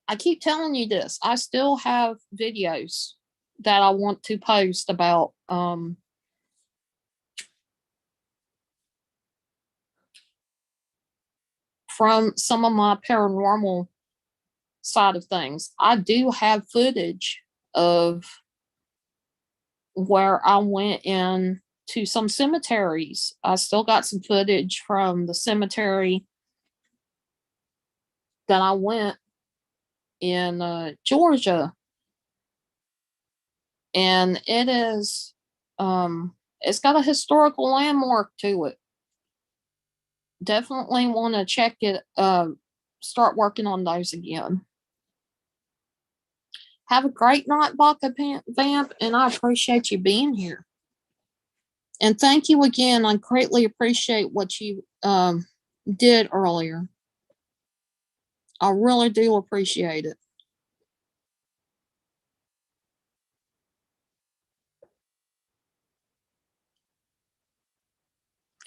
[SPEAKER 1] I keep telling you this. I still have videos that I want to post about from some of my paranormal side of things. I do have footage of where I went in to some cemeteries. I still got some footage from the cemetery that I went in Georgia, and it's got a historical landmark to it. Definitely want to check it. Start working on those again. Have a great night, Baka Vamp, and I appreciate you being here. And thank you again. I greatly appreciate what you did earlier. I really do appreciate it.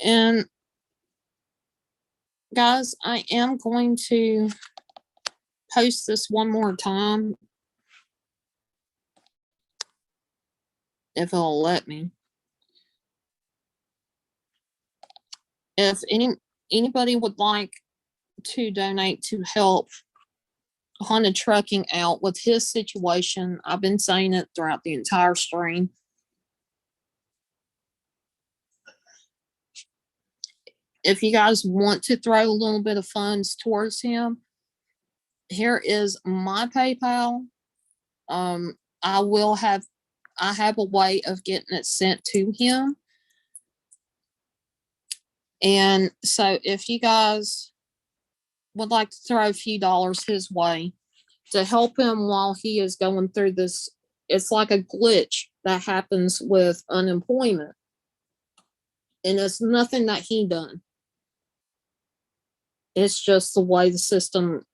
[SPEAKER 1] And guys, I am going to post this one more time if it'll let me. If anybody would like to donate to help Honda Trucking out with his situation, I've been saying it throughout the entire stream. If you guys want to throw a little bit of funds towards him, here is my PayPal. I have a way of getting it sent to him. And so if you guys would like to throw a few dollars his way to help him while he is going through this, it's like a glitch that happens with unemployment. And it's nothing that he done. It's just the way the system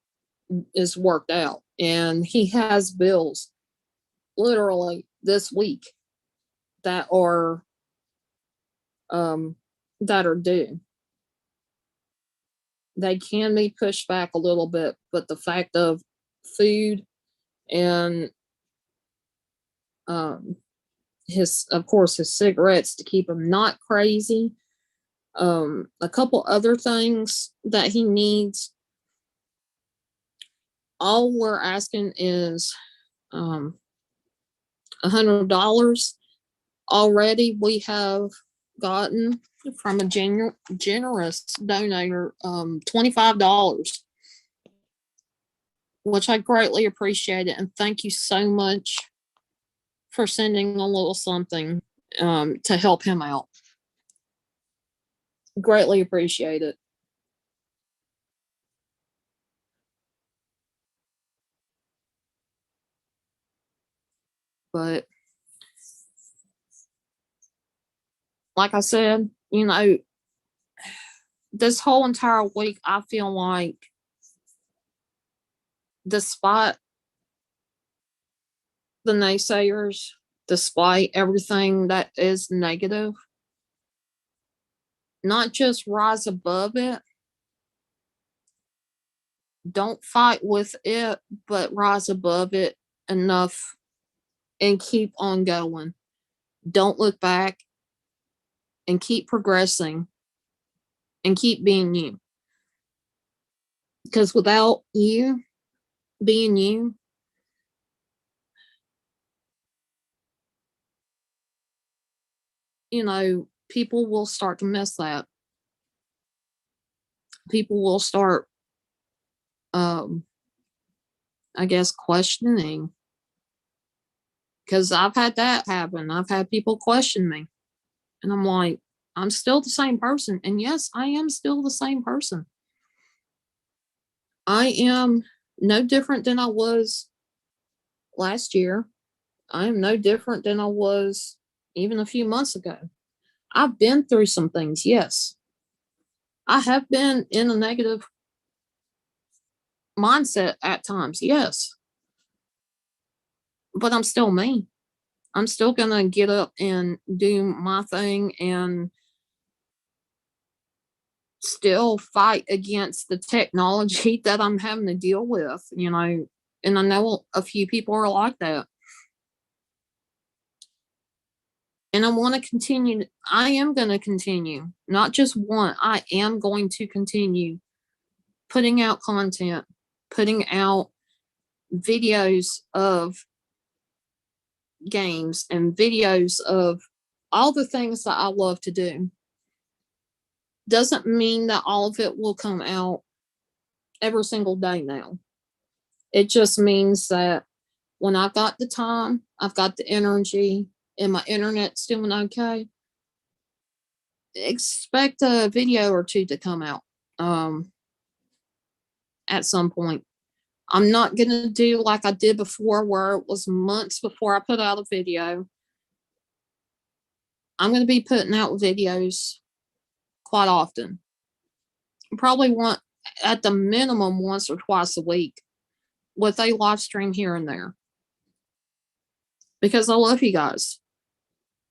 [SPEAKER 1] is worked out. And he has bills literally this week that are due. They can be pushed back a little bit, but the fact of food and his cigarettes to keep him not crazy, a couple other things that he needs. All we're asking is $100. Already we have gotten from a generous donor $25, which I greatly appreciate it, and thank you so much for sending a little something to help him out. Greatly appreciate it. But like I said, this whole entire week, I feel like despite the naysayers, despite everything that is negative, not just rise above it, don't fight with it, but rise above it enough and keep on going. Don't look back and keep progressing and keep being you. Because without you being you, people will start to miss that. People will start, I guess, questioning. Because I've had that happen. I've had people question me. And I'm like, I'm still the same person. And yes, I am still the same person. I am no different than I was last year. I am no different than I was even a few months ago. I've been through some things, yes. I have been in a negative mindset at times, yes. But I'm still me. I'm still going to get up and do my thing and still fight against the technology that I'm having to deal with, and I know a few people are like that. And I want to continue. I am going to continue, not just one. I am going to continue putting out content, putting out videos of games and videos of all the things that I love to do. Doesn't mean that all of it will come out every single day now. It just means that when I've got the time, I've got the energy, and my internet's doing okay, expect a video or two to come out at some point. I'm not going to do like I did before, where it was months before I put out a video. I'm going to be putting out videos quite often. Probably at the minimum once or twice a week, with a live stream here and there. Because I love you guys.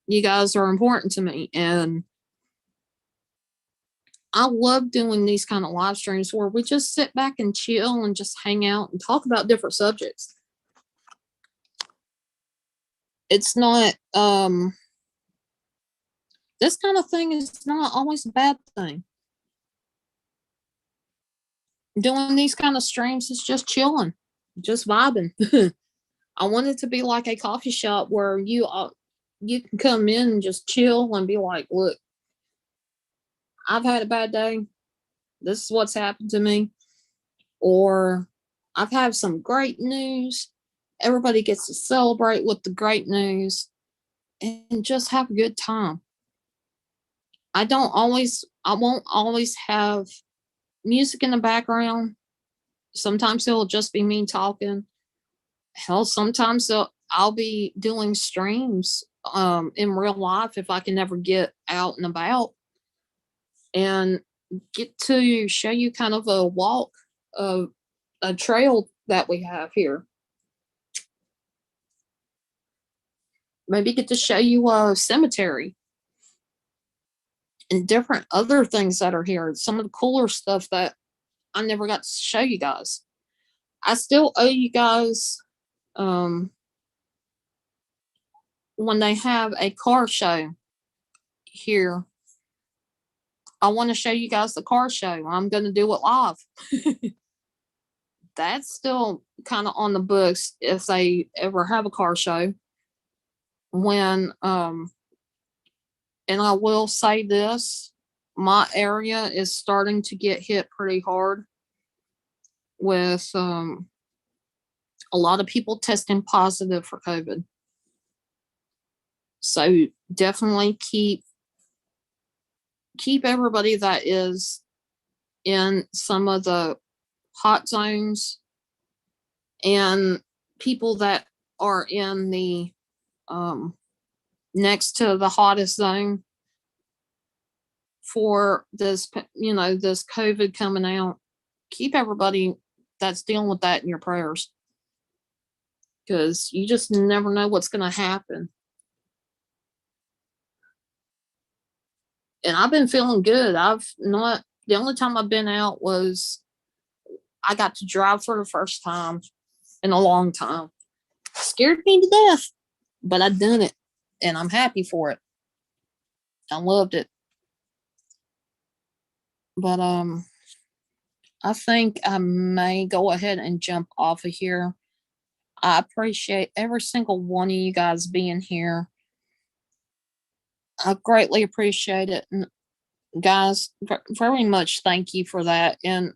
[SPEAKER 1] You guys are important to me, and I love doing these kind of live streams where we just sit back and chill and just hang out and talk about different subjects. It's not this kind of thing is not always a bad thing. Doing these kind of streams is just chilling, just vibing. I want it to be like a coffee shop where you can come in and just chill and be like, look, I've had a bad day. This is what's happened to me. Or I've had some great news. Everybody gets to celebrate with the great news and just have a good time. I won't always have music in the background. Sometimes it'll just be me talking. Hell, sometimes I'll be doing streams in real life if I can ever get out and about and get to show you kind of a walk of a trail that we have here. Maybe get to show you a cemetery and different other things that are here. Some of the cooler stuff that I never got to show you guys. I still owe you guys when they have a car show here. I want to show you guys the car show. I'm going to do it live. That's still kind of on the books if they ever have a car show. And I will say this, my area is starting to get hit pretty hard with a lot of people testing positive for COVID. So definitely keep everybody that is in some of the hot zones and people that are in the next to the hottest zone for this, this COVID coming out. Keep everybody that's dealing with that in your prayers, because you just never know what's going to happen. And I've been feeling good. The only time I've been out was I got to drive for the first time in a long time. Scared me to death, but I've done it and I'm happy for it. I loved it. But I think I may go ahead and jump off of here. I appreciate every single one of you guys being here. I greatly appreciate it. And guys, very much thank you for that. And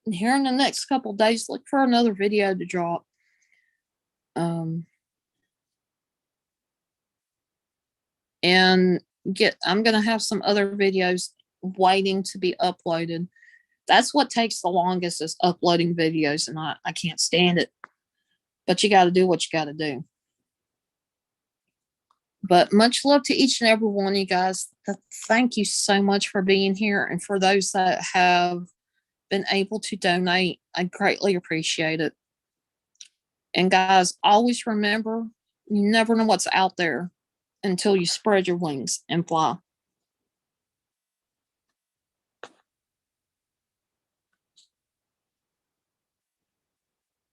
[SPEAKER 1] here in the next couple of days, look for another video to drop. And I'm going to have some other videos waiting to be uploaded. That's what takes the longest, is uploading videos, and I can't stand it. But you got to do what you got to do. But much love to each and every one of you guys. Thank you so much for being here. And for those that have been able to donate, I greatly appreciate it. And guys, always remember, you never know what's out there until you spread your wings and fly.